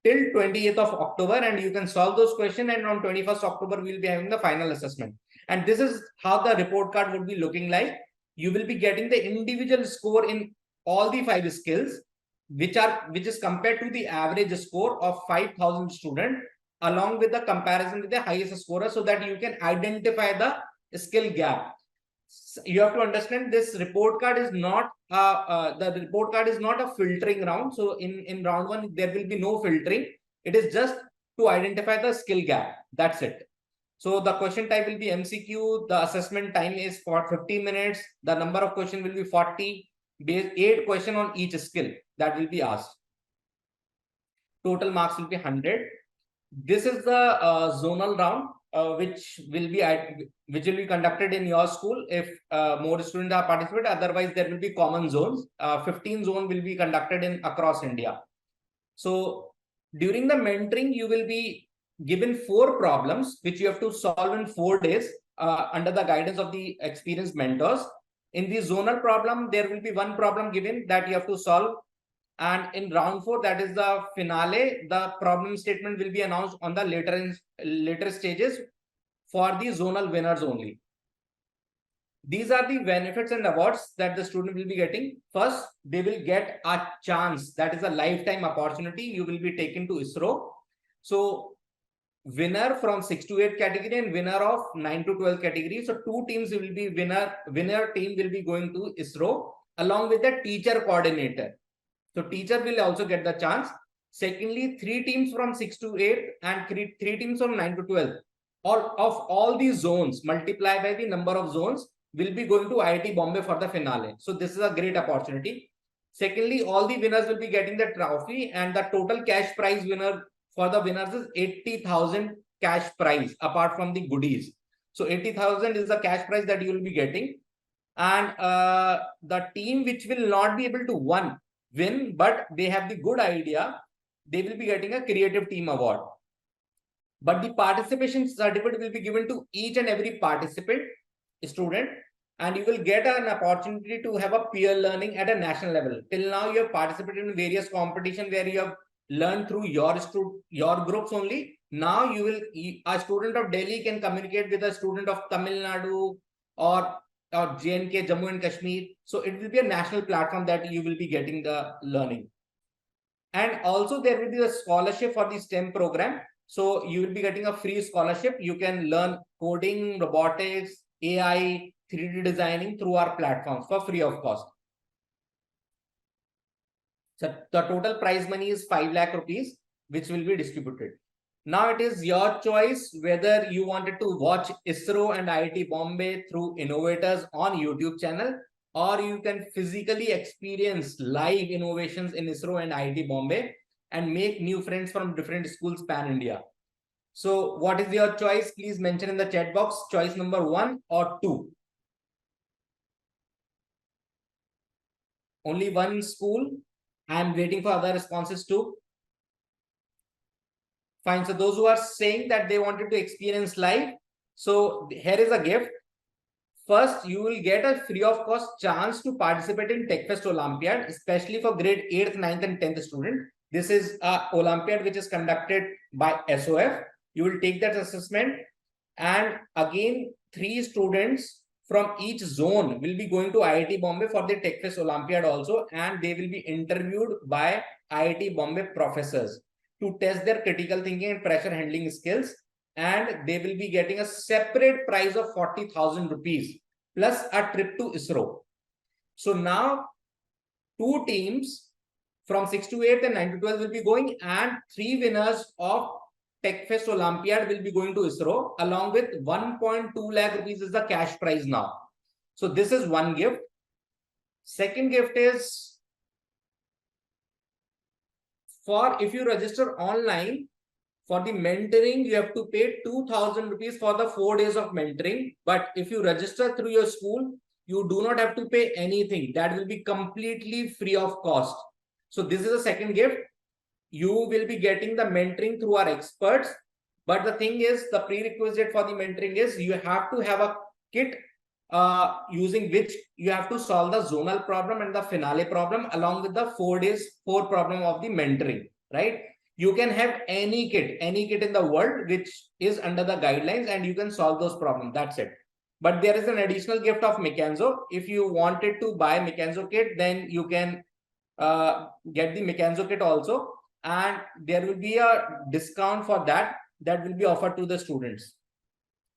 till 28th of October, and you can solve those questions. And on 21st October, we will be having the final assessment. And this is how the report card would be looking like. You will be getting the individual score in all the 5 skills, which is compared to the average score of 5,000 students, along with the comparison with the highest scorer, so that you can identify the skill gap. You have to understand this report card is not a filtering round. So in round 1, there will be no filtering. It is just to identify the skill gap. That's it. So the question type will be MCQ. The assessment time is for 15 minutes. The number of questions will be 40. 8 questions on each skill that will be asked. Total marks will be 100. This is the zonal round, which will be conducted in your school if more students are participating. Otherwise, there will be common zones. 15 zones will be conducted across India. So during the mentoring, you will be given 4 problems which you have to solve in 4 days under the guidance of the experienced mentors. In the zonal problem, there will be one problem given that you have to solve. And in round 4, that is the finale, the problem statement will be announced on the later stages for the zonal winners only. These are the benefits and awards that the student will be getting. First, they will get a chance, that is a lifetime opportunity. You will be taken to ISRO. So winner from 6 to 8 category and winner of 9 to 12 category. So 2 teams will be winner team will be going to ISRO along with the teacher coordinator. So teacher will also get the chance. Secondly, 3 teams from 6 to 8 and 3 teams from 9 to 12. All these zones multiplied by the number of zones will be going to IIT Bombay for the finale. So this is a great opportunity. Secondly, all the winners will be getting the trophy, and the total cash prize winner for the winners is 80,000 cash prize apart from the goodies. So 80,000 is the cash prize that you will be getting. And the team which will not be able to win, but they have the good idea, they will be getting a creative team award. But the participation certificate will be given to each and every participant student, and you will get an opportunity to have a peer learning at a national level. Till now, you have participated in various competitions where you have learned through your groups only. Now a student of Delhi can communicate with a student of Tamil Nadu or JNK, Jammu and Kashmir. So it will be a national platform that you will be getting the learning. And also there will be a scholarship for the STEM program. So you will be getting a free scholarship. You can learn coding, robotics, AI, 3D designing through our platforms for free of cost. So the total prize money is 5 lakh rupees, which will be distributed. Now it is your choice whether you wanted to watch ISRO and IIT Bombay through Innovators on YouTube channel, or you can physically experience live innovations in ISRO and IIT Bombay and make new friends from different schools pan-India. So what is your choice? Please mention in the chat box choice number 1 or 2. Only one school. I am waiting for other responses too. Fine. So those who are saying that they wanted to experience live, so here is a gift. First, you will get a free of cost chance to participate in TechFest Olympiad, especially for grade 8th, 9th and 10th student. This is a Olympiad which is conducted by SOF. You will take that assessment, and again 3 students from each zone will be going to IIT Bombay for the TechFest Olympiad also, and they will be interviewed by IIT Bombay professors to test their critical thinking and pressure handling skills, and they will be getting a separate prize of 40,000 rupees plus a trip to ISRO. So now 2 teams from 6 to 8 and 9 to 12 will be going, and 3 winners of TechFest Olympiad will be going to ISRO along with 1.2 lakh rupees is the cash prize now. So this is one gift. Second gift is for if you register online for the mentoring, you have to pay 2,000 rupees for the 4 days of mentoring. But if you register through your school, you do not have to pay anything. That will be completely free of cost. So this is a second gift. You will be getting the mentoring through our experts. But the thing is, the prerequisite for the mentoring is you have to have a kit using which you have to solve the zonal problem and the finale problem along with the 4 problem of the mentoring, right? You can have any kit in the world which is under the guidelines, and you can solve those problems. That's it. But there is an additional gift of Mecanzo. If you wanted to buy Mecanzo kit, then you can get the Mecanzo kit also, and there will be a discount for that will be offered to the students.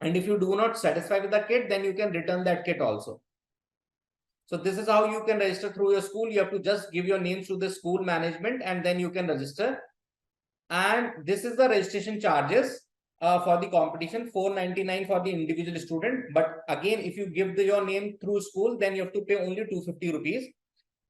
And if you do not satisfy with the kit, then you can return that kit also. So this is how you can register through your school. You have to just give your names to the school management, and then you can register. And this is the registration charges for the competition, 499 for the individual student. But again, if you give your name through school, then you have to pay only 250 rupees.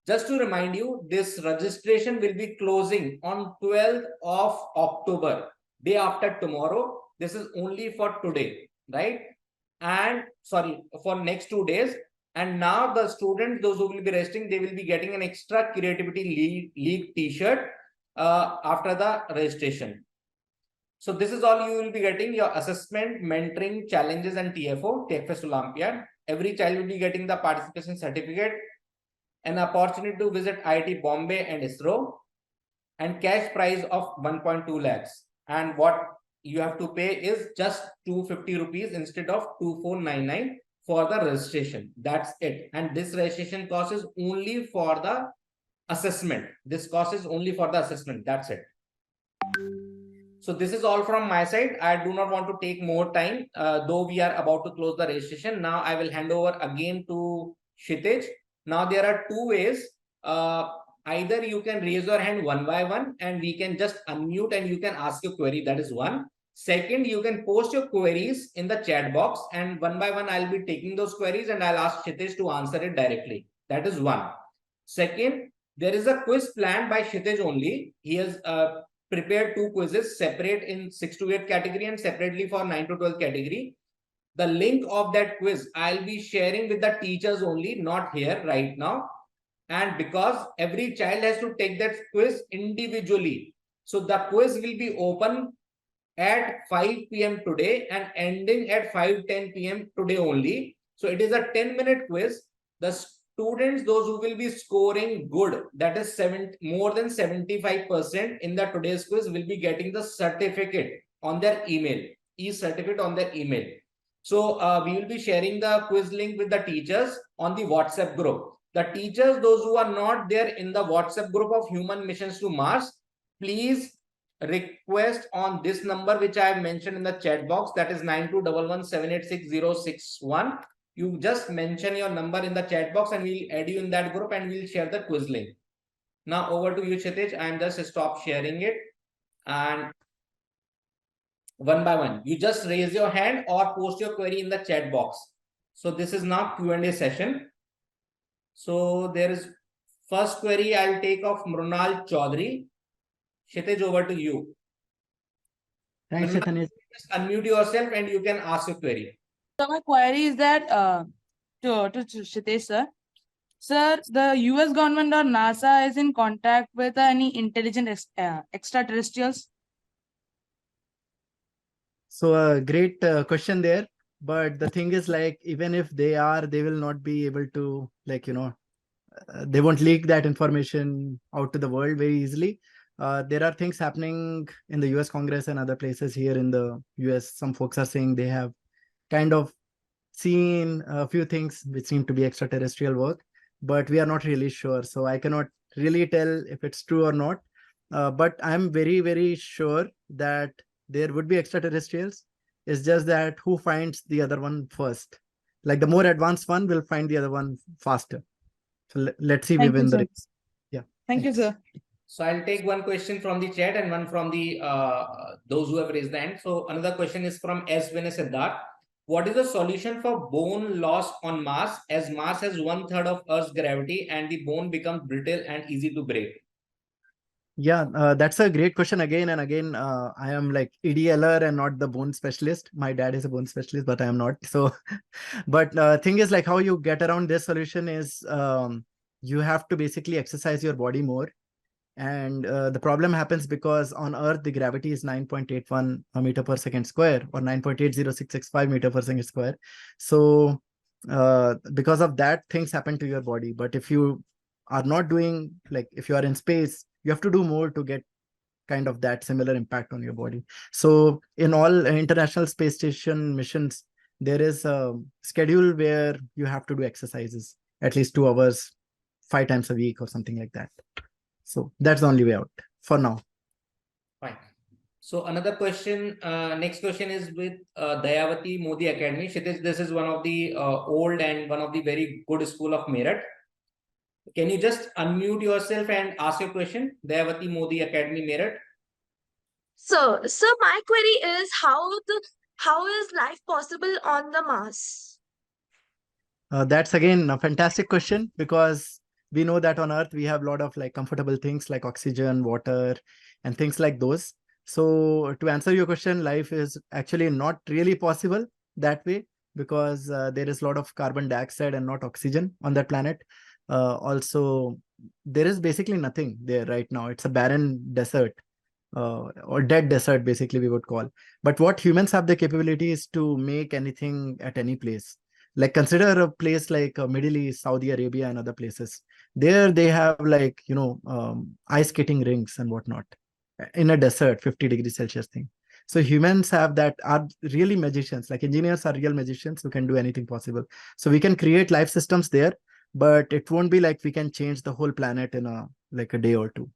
Just to remind you, this registration will be closing on 12th of October, day after tomorrow. This is only for today, right? And sorry, for next 2 days. And now the students, those who will be registering, they will be getting an extra Creativity League t-shirt after the registration. So this is all you will be getting: your assessment, mentoring, challenges, and TFO, TechFest Olympiad. every child will be getting the participation certificate, an opportunity to visit IIT Bombay and ISRO, and cash prize of 1.2 lakhs. And what you have to pay is just 250 rupees instead of 2499 for the registration. That's it. And this registration cost is only for the assessment. This cost is only for the assessment. That's it. So this is all from my side. I do not want to take more time, though we are about to close the registration. Now I will hand over again to Kshitij. Now there are two ways. Either you can raise your hand one by one and we can just unmute and you can ask your query. That is one. Second, you can post your queries in the chat box and one by one I'll be taking those queries and I'll ask Kshitij to answer it directly. That is one. Second, there is a quiz planned by Kshitij only. He has prepared two quizzes separate in 6 to 8 category and separately for 9 to 12 category. The link of that quiz I'll be sharing with the teachers only, not here right now. And because every child has to take that quiz individually, so the quiz will be open at 5 p.m. today and ending at 5:10 p.m. today only. So it is a 10-minute quiz. The students, those who will be scoring good, that is more than 75% in the today's quiz, will be getting the certificate on their email, e-certificate on their email. So we will be sharing the quiz link with the teachers on the WhatsApp group. The teachers, those who are not there in the WhatsApp group of Human Missions to Mars, please request on this number which I have mentioned in the chat box, that is 9211786061. You just mention your number in the chat box and we'll add you in that group and we'll share the quiz link. Now over to you, Kshitij. I'm just stop sharing it and one by one, you just raise your hand or post your query in the chat box. So this is now Q&A session. So there is first query I'll take of Mrunal Chaudhary. Kshitij, over to you. Thanks, Chaitanya. Just unmute yourself and you can ask your query. So my query is that to Kshitij sir. Sir, the US government or NASA is in contact with any intelligent extraterrestrials? So a great question there. But the thing is, like, even if they are, they will not be able to, like, they won't leak that information out to the world very easily. There are things happening in the US Congress and other places here in the US. Some folks are saying they have kind of seen a few things which seem to be extraterrestrial work, but we are not really sure. So I cannot really tell if it's true or not. But I'm very, very sure that there would be extraterrestrials. It's just that who finds the other one first. Like the more advanced one will find the other one faster. So let's see we Thank you, win the sir. race. Yeah. Thank you, thanks. sir. So I'll take one question from the chat and one from the those who have raised the hand. So another question is from S. Siddharth. What is the solution for bone loss on Mars, as Mars has 1/3 of Earth's gravity and the bone becomes brittle and easy to break? Yeah, that's a great question again and again. I am like EDLer and not the bone specialist. My dad is a bone specialist, but I am not. So, but thing is, like, how you get around this solution is you have to basically exercise your body more. And the problem happens because on Earth, the gravity is 9.81 meter per second square or 9.80665 meter per second square. So because of that, things happen to your body. But if you are not doing, like, if you are in space, you have to do more to get kind of that similar impact on your body. So in all International Space Station missions, there is a schedule where you have to do exercises at least 2 hours, 5 times a week or something like that. So that's the only way out for now. Fine. So another question, next question is with Dayavati Modi Academy. Kshitij, this is one of the old and one of the very good school of Meerut. Can you just unmute yourself and ask your question? Dayavati Modi Academy, Meerut. So my query is how is life possible on the Mars? That's again a fantastic question, because we know that on Earth we have a lot of like comfortable things like oxygen, water, and things like those. So to answer your question, life is actually not really possible that way, because there is a lot of carbon dioxide and not oxygen on that planet. Also, there is basically nothing there right now. It's a barren desert, or dead desert, basically we would call. But what humans have the capability is to make anything at any place. Like consider a place like Middle East, Saudi Arabia, and other places. There they have like ice skating rinks and whatnot in a desert, 50 degrees Celsius thing. So humans have that, are really magicians. Like engineers are real magicians who can do anything possible. So we can create life systems there, but it won't be like we can change the whole planet in a day or two.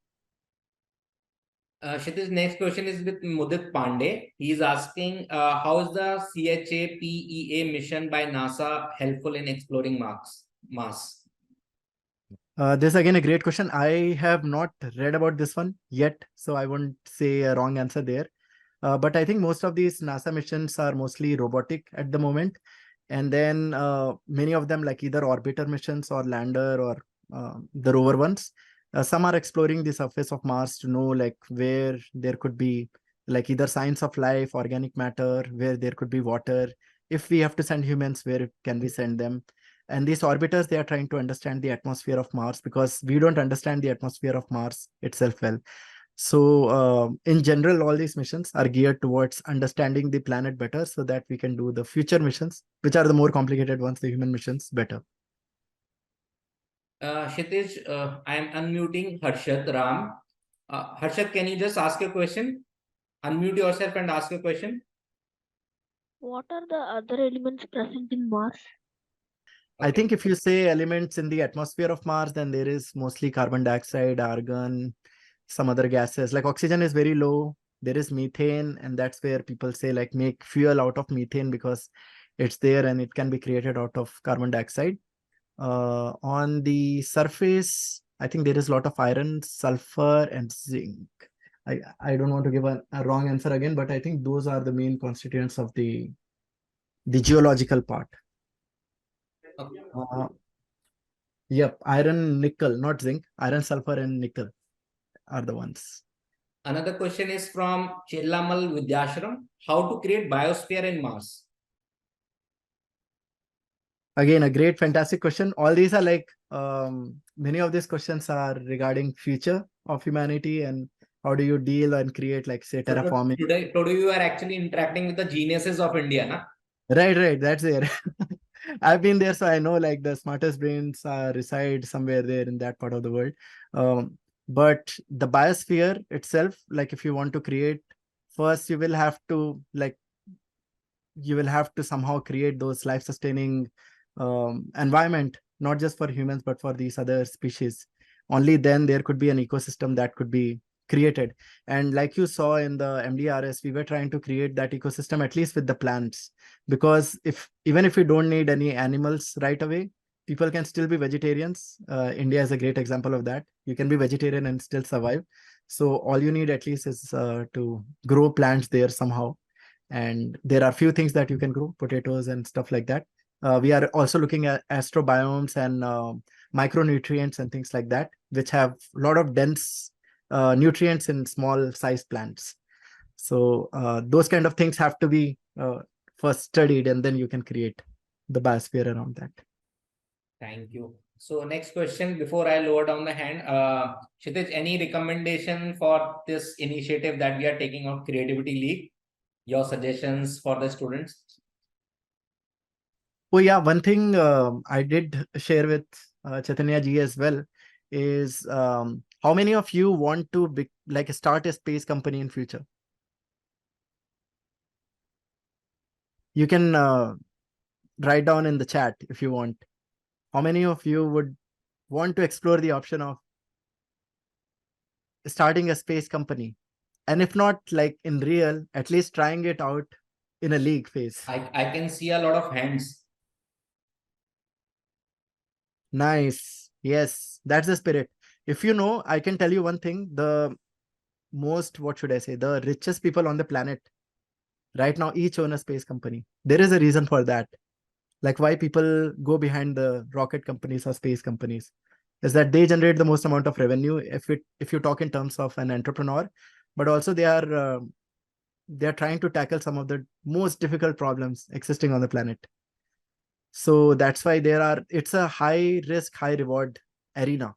Kshitij, next question is with Mudit Pandey. He is asking, how is the CHAPEA mission by NASA helpful in exploring Mars? This is again a great question. I have not read about this one yet, so I won't say a wrong answer there. But I think most of these NASA missions are mostly robotic at the moment. And then many of them, like either orbiter missions or lander or the rover ones, some are exploring the surface of Mars to know like where there could be like either signs of life, organic matter, where there could be water. If we have to send humans, where can we send them? And these orbiters, they are trying to understand the atmosphere of Mars, because we don't understand the atmosphere of Mars itself well. So in general, all these missions are geared towards understanding the planet better so that we can do the future missions, which are the more complicated ones, the human missions, better. Kshitij, I am unmuting Harshad Ram. Harshad, can you just ask a question? Unmute yourself and ask a question. What are the other elements present in Mars? I think if you say elements in the atmosphere of Mars, then there is mostly carbon dioxide, argon, some other gases. Like oxygen is very low. There is methane, and that's where people say like make fuel out of methane because it's there and it can be created out of carbon dioxide. On the surface, I think there is a lot of iron, sulfur, and zinc. I don't want to give a wrong answer again, but I think those are the main constituents of the geological part. Yep, iron, nickel, not zinc. Iron, sulfur, and nickel are the ones. Another question is from Chellamal Vidyashram. How to create biosphere in Mars? Again, a great, fantastic question. All these are like, many of these questions are regarding future of humanity and how do you deal and create, like, say, terraforming. Today you are actually interacting with the geniuses of India, na? Right, that's there. I've been there, so I know like the smartest brains reside somewhere there in that part of the world. But the biosphere itself, like if you want to create, first you will have to somehow create those life-sustaining environment, not just for humans, but for these other species. Only then there could be an ecosystem that could be created. And like you saw in the MDRS, we were trying to create that ecosystem, at least with the plants, because even if we don't need any animals right away, people can still be vegetarians. India is a great example of that. You can be vegetarian and still survive. So all you need at least is to grow plants there somehow. And there are few things that you can grow, potatoes and stuff like that. We are also looking at astrobiomes and micronutrients and things like that, which have a lot of dense nutrients in small sized plants. So those kind of things have to be first studied, and then you can create the biosphere around that. Thank you. So next question before I lower down the hand, Kshitij, any recommendation for this initiative that we are taking of Creativity League? Your suggestions for the students? Oh yeah, one thing I did share with Chaitanya ji as well is how many of you want to start a space company in future? You can write down in the chat if you want. How many of you would want to explore the option of starting a space company? And if not like in real, at least trying it out in a league phase. I can see a lot of hands. Nice. Yes, that's the spirit. If you know, I can tell you one thing, the what should I say, the richest people on the planet right now each own a space company. There is a reason for that. Like why people go behind the rocket companies or space companies is that they generate the most amount of revenue if you talk in terms of an entrepreneur, but also they are trying to tackle some of the most difficult problems existing on the planet. So that's why it's a high risk, high reward arena.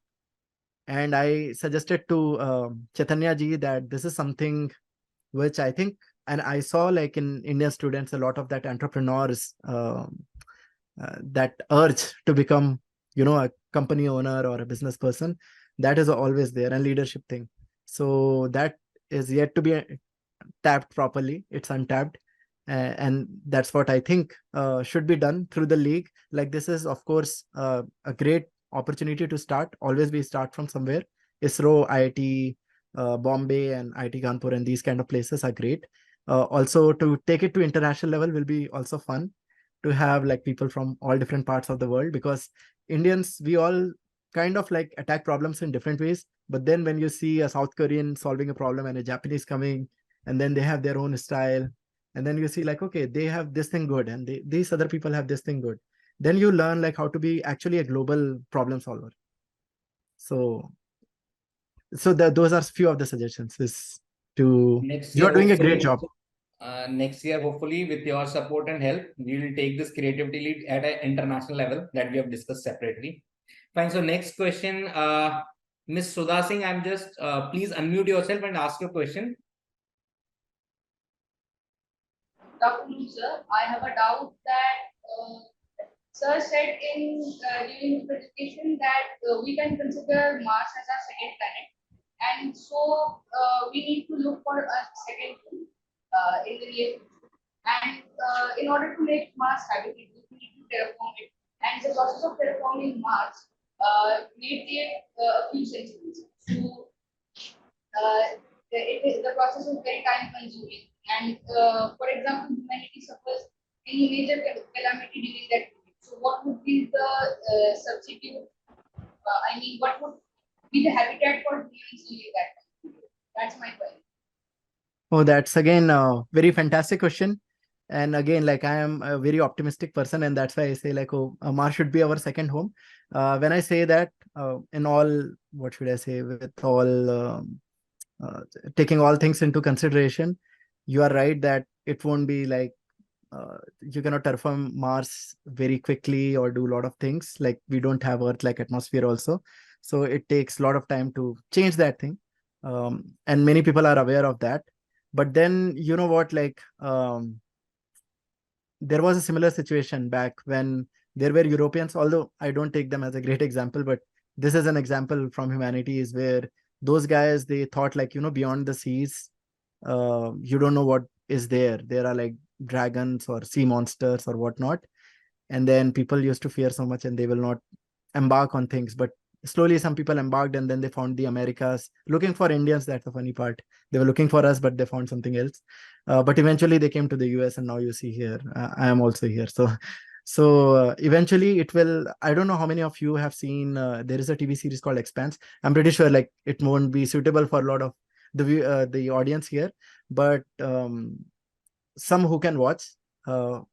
And I suggested to Chaitanya ji that this is something which I think, and I saw like in Indian students, a lot of that entrepreneurs that urge to become, a company owner or a business person, that is always there, and leadership thing. So that is yet to be tapped properly. It's untapped. And that's what I think should be done through the league. Like, this is, of course, a great opportunity to start. Always we start from somewhere. ISRO, IIT, Bombay, and IIT Kanpur, and these kind of places are great. Also, to take it to international level will be also fun, to have like people from all different parts of the world, because Indians, we all kind of like attack problems in different ways. But then when you see a South Korean solving a problem and a Japanese coming, and then they have their own style, and then you see like, okay, they have this thing good, and these other people have this thing good, then you learn like how to be actually a global problem solver. So those are few of the suggestions. Is to Next You're year, doing a great hopefully, job. next year, hopefully, with your support and help, we will take this creativity lead at an international level that we have discussed separately. Fine. So next question, Miss Sudha Singh, I'm just please unmute yourself and ask your question. Dr. Lu, sir, I have a doubt that sir said in during his presentation that we can consider Mars as our second planet, and so we need to look for a second moon in the near future. And in order to make Mars habitable, we need to terraform it. And the process of terraforming Mars may take a few centuries. So the process is very time consuming. And for example, humanity suffers any major calamity during that period. So what would be the substitute? What would be the habitat for humans during that time? That's my question. Oh, that's again a very fantastic question. And again, like, I am a very optimistic person, and that's why I say like, oh, Mars should be our second home. When I say that, in all, what should I say, with all taking all things into consideration, you are right that it won't be like you cannot terraform Mars very quickly or do a lot of things. Like, we don't have Earth like atmosphere also, so it takes a lot of time to change that thing. And many people are aware of that. But then, you know what, like, there was a similar situation back when there were Europeans, although I don't take them as a great example, but this is an example from humanity, is where those guys, they thought like, beyond the seas, you don't know what is there. There are like dragons or sea monsters or whatnot. And then people used to fear so much, and they will not embark on things. But slowly some people embarked, and then they found the Americas looking for Indians. That's the funny part. They were looking for us, but they found something else. But eventually they came to the US, and now you see here, I am also here. So eventually it will, I don't know how many of you have seen, there is a TV series called Expanse. I'm pretty sure like it won't be suitable for a lot of the audience here, but some who can watch,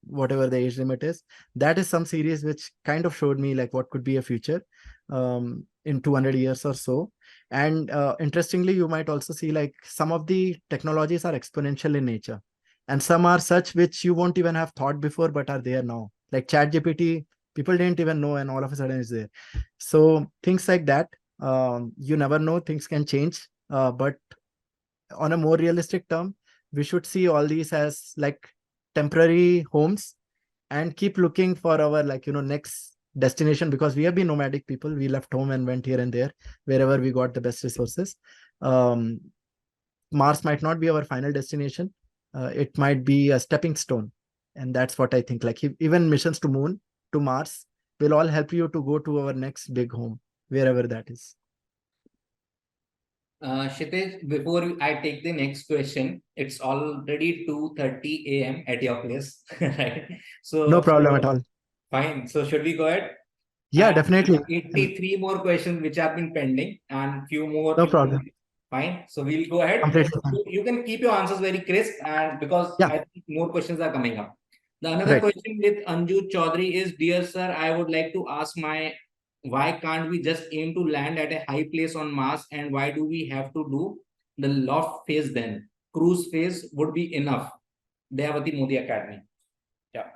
whatever the age limit is, that is some series which kind of showed me like what could be a future in 200 years or so. And interestingly, you might also see like some of the technologies are exponential in nature, and some are such which you won't even have thought before but are there now. Like ChatGPT, people didn't even know, and all of a sudden it's there. So things like that, you never know, things can change. But on a more realistic term, we should see all these as like temporary homes, and keep looking for our like, next destination, because we have been nomadic people. We left home and went here and there wherever we got the best resources. Mars might not be our final destination. It might be a stepping stone. And that's what I think. Like, even missions to moon, to Mars, will all help you to go to our next big home, wherever that is. Kshitij, before I take the next question, it's already 2:30 a.m. at your place, right? So No problem at all. fine. So should we go ahead? Yeah, And definitely. 83 more questions which have been pending, and few more. No problem. Fine. So we'll go ahead. Completely fine. You can keep your answers very crisp, and because Yeah. I think more questions are coming up. The another Right. question with Anju Chaudhary is, dear sir, I would like to ask why can't we just aim to land at a high place on Mars, and why do we have to do the loft phase then? Cruise phase would be enough. Dayavati Modi Academy. Yeah.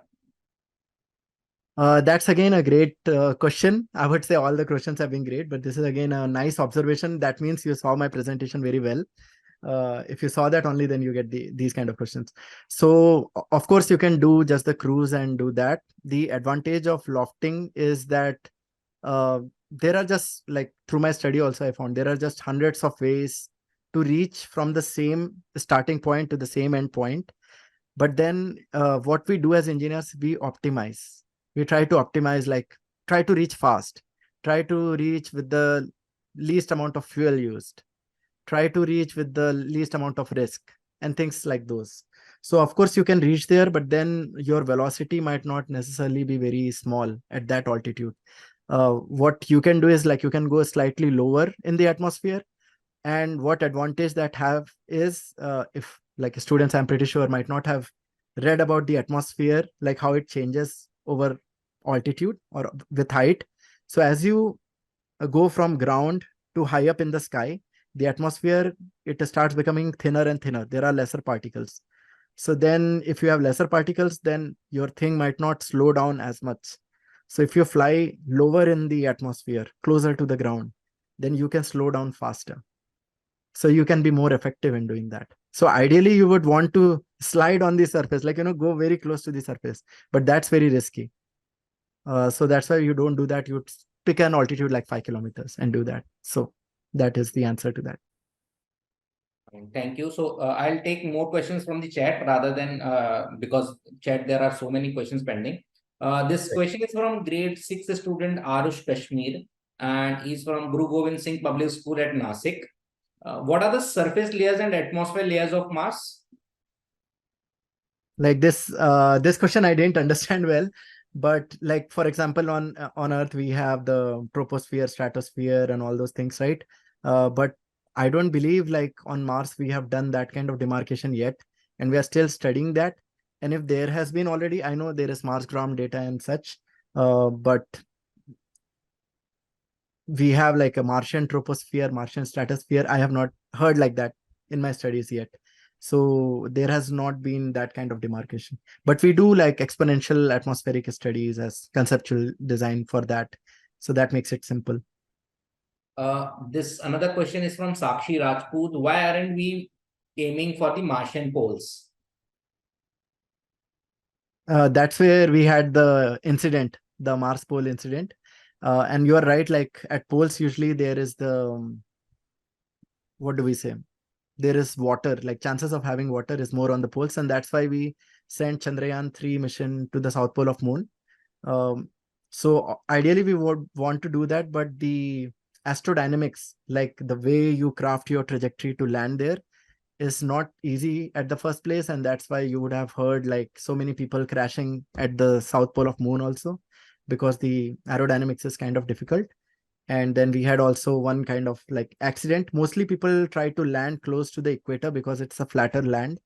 That's again a great question. I would say all the questions have been great, but this is again a nice observation. That means you saw my presentation very well. If you saw that only, then you get these kind of questions. So of course you can do just the cruise and do that. The advantage of lofting is that there are just, like, through my study also I found there are just hundreds of ways to reach from the same starting point to the same end point. But then what we do as engineers, we optimize. We try to optimize, like try to reach fast, try to reach with the least amount of fuel used, try to reach with the least amount of risk, and things like those. So of course you can reach there, but then your velocity might not necessarily be very small at that altitude. What you can do is, like, you can go slightly lower in the atmosphere. And what advantage that have is, if like students, I'm pretty sure, might not have read about the atmosphere, like how it changes over altitude or with height. So as you go from ground to high up in the sky, the atmosphere, it starts becoming thinner and thinner. There are lesser particles. So then if you have lesser particles, then your thing might not slow down as much. So if you fly lower in the atmosphere, closer to the ground, then you can slow down faster. So you can be more effective in doing that. So ideally you would want to slide on the surface, like, go very close to the surface, but that's very risky. So that's why you don't do that. You pick an altitude like 5 kilometers and do that. So that is the answer to that. Thank you. So I'll take more questions from the chat rather than because chat there are so many questions pending. This question is from grade 6 student Arush Kashmir, and he's from Guru Gobind Singh Public School at Nasik. What are the surface layers and atmosphere layers of Mars? Like this question I didn't understand well, but like, for example, on Earth we have the troposphere, stratosphere, and all those things, right? But I don't believe like on Mars we have done that kind of demarcation yet, and we are still studying that. And if there has been already, I know there is Marsgram data and such, but we have like a Martian troposphere, Martian stratosphere. I have not heard like that in my studies yet. So there has not been that kind of demarcation. But we do like exponential atmospheric studies as conceptual design for that. So that makes it simple. This another question is from Sakshi Rajput. Why aren't we aiming for the Martian poles? That's where we had the incident, the Mars pole incident. And you are right, like at poles, usually there is the, what do we say? There is water, like chances of having water is more on the poles. And that's why we sent Chandrayaan-3 mission to the South Pole of Moon. So ideally we would want to do that, but the astrodynamics, like the way you craft your trajectory to land there, is not easy at the first place. And that's why you would have heard like so many people crashing at the South Pole of Moon also, because the aerodynamics is kind of difficult. And then we had also one kind of like accident. Mostly people try to land close to the equator because it's a flatter land,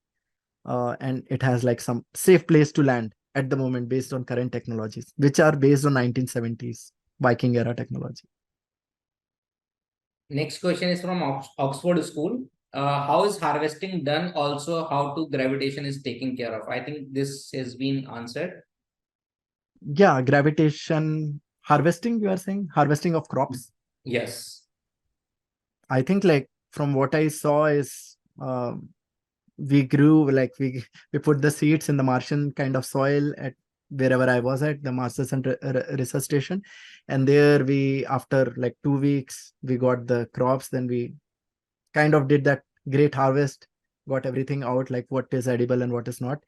and it has like some safe place to land at the moment based on current technologies, which are based on 1970s Viking era technology. Next question is from Oxford School. How is harvesting done? Also, how to gravitation is taken care of? I think this has been answered. Yeah, gravitation harvesting, you are saying harvesting of crops? Yes. I think like from what I saw is we grew, like we put the seeds in the Martian kind of soil at wherever I was at the Masters and Research Station. And there we, after like 2 weeks, we got the crops. Then we kind of did that great harvest, got everything out, like what is edible and what is not.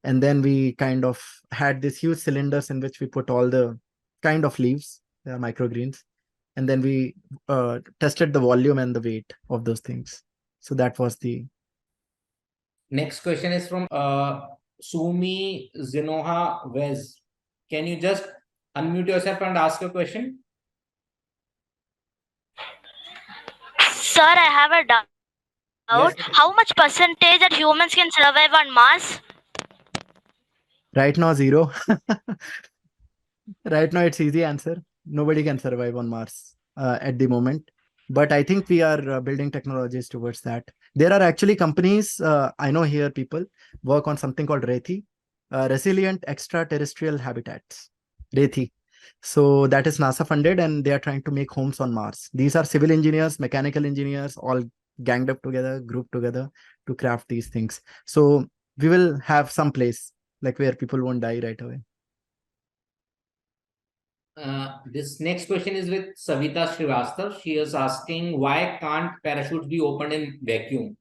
And then we kind of had these huge cylinders in which we put all the kind of leaves, microgreens. And then we tested the volume and the weight of those things. So that was the... Next question is from Sumi Zinoha Vez. Can you just unmute yourself and ask your question? Sir, I have a doubt. Yes. How much percentage that humans can survive on Mars? Right now, 0. Right now, it's easy answer. Nobody can survive on Mars at the moment. But I think we are building technologies towards that. There are actually companies, I know here people work on something called RETHI, Resilient Extraterrestrial Habitats, RETHI. So that is NASA funded, and they are trying to make homes on Mars. These are civil engineers, mechanical engineers, all ganged up together, grouped together to craft these things. So we will have some place like where people won't die right away. This next question is with Savita Srivastav. She is asking, why can't parachutes be opened in vacuum?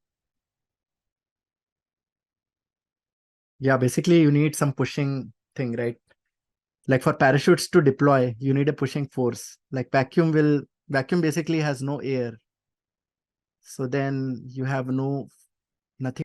Yeah, basically you need some pushing thing, right? Like for parachutes to deploy, you need a pushing force. Like vacuum basically has no air. So then you have nothing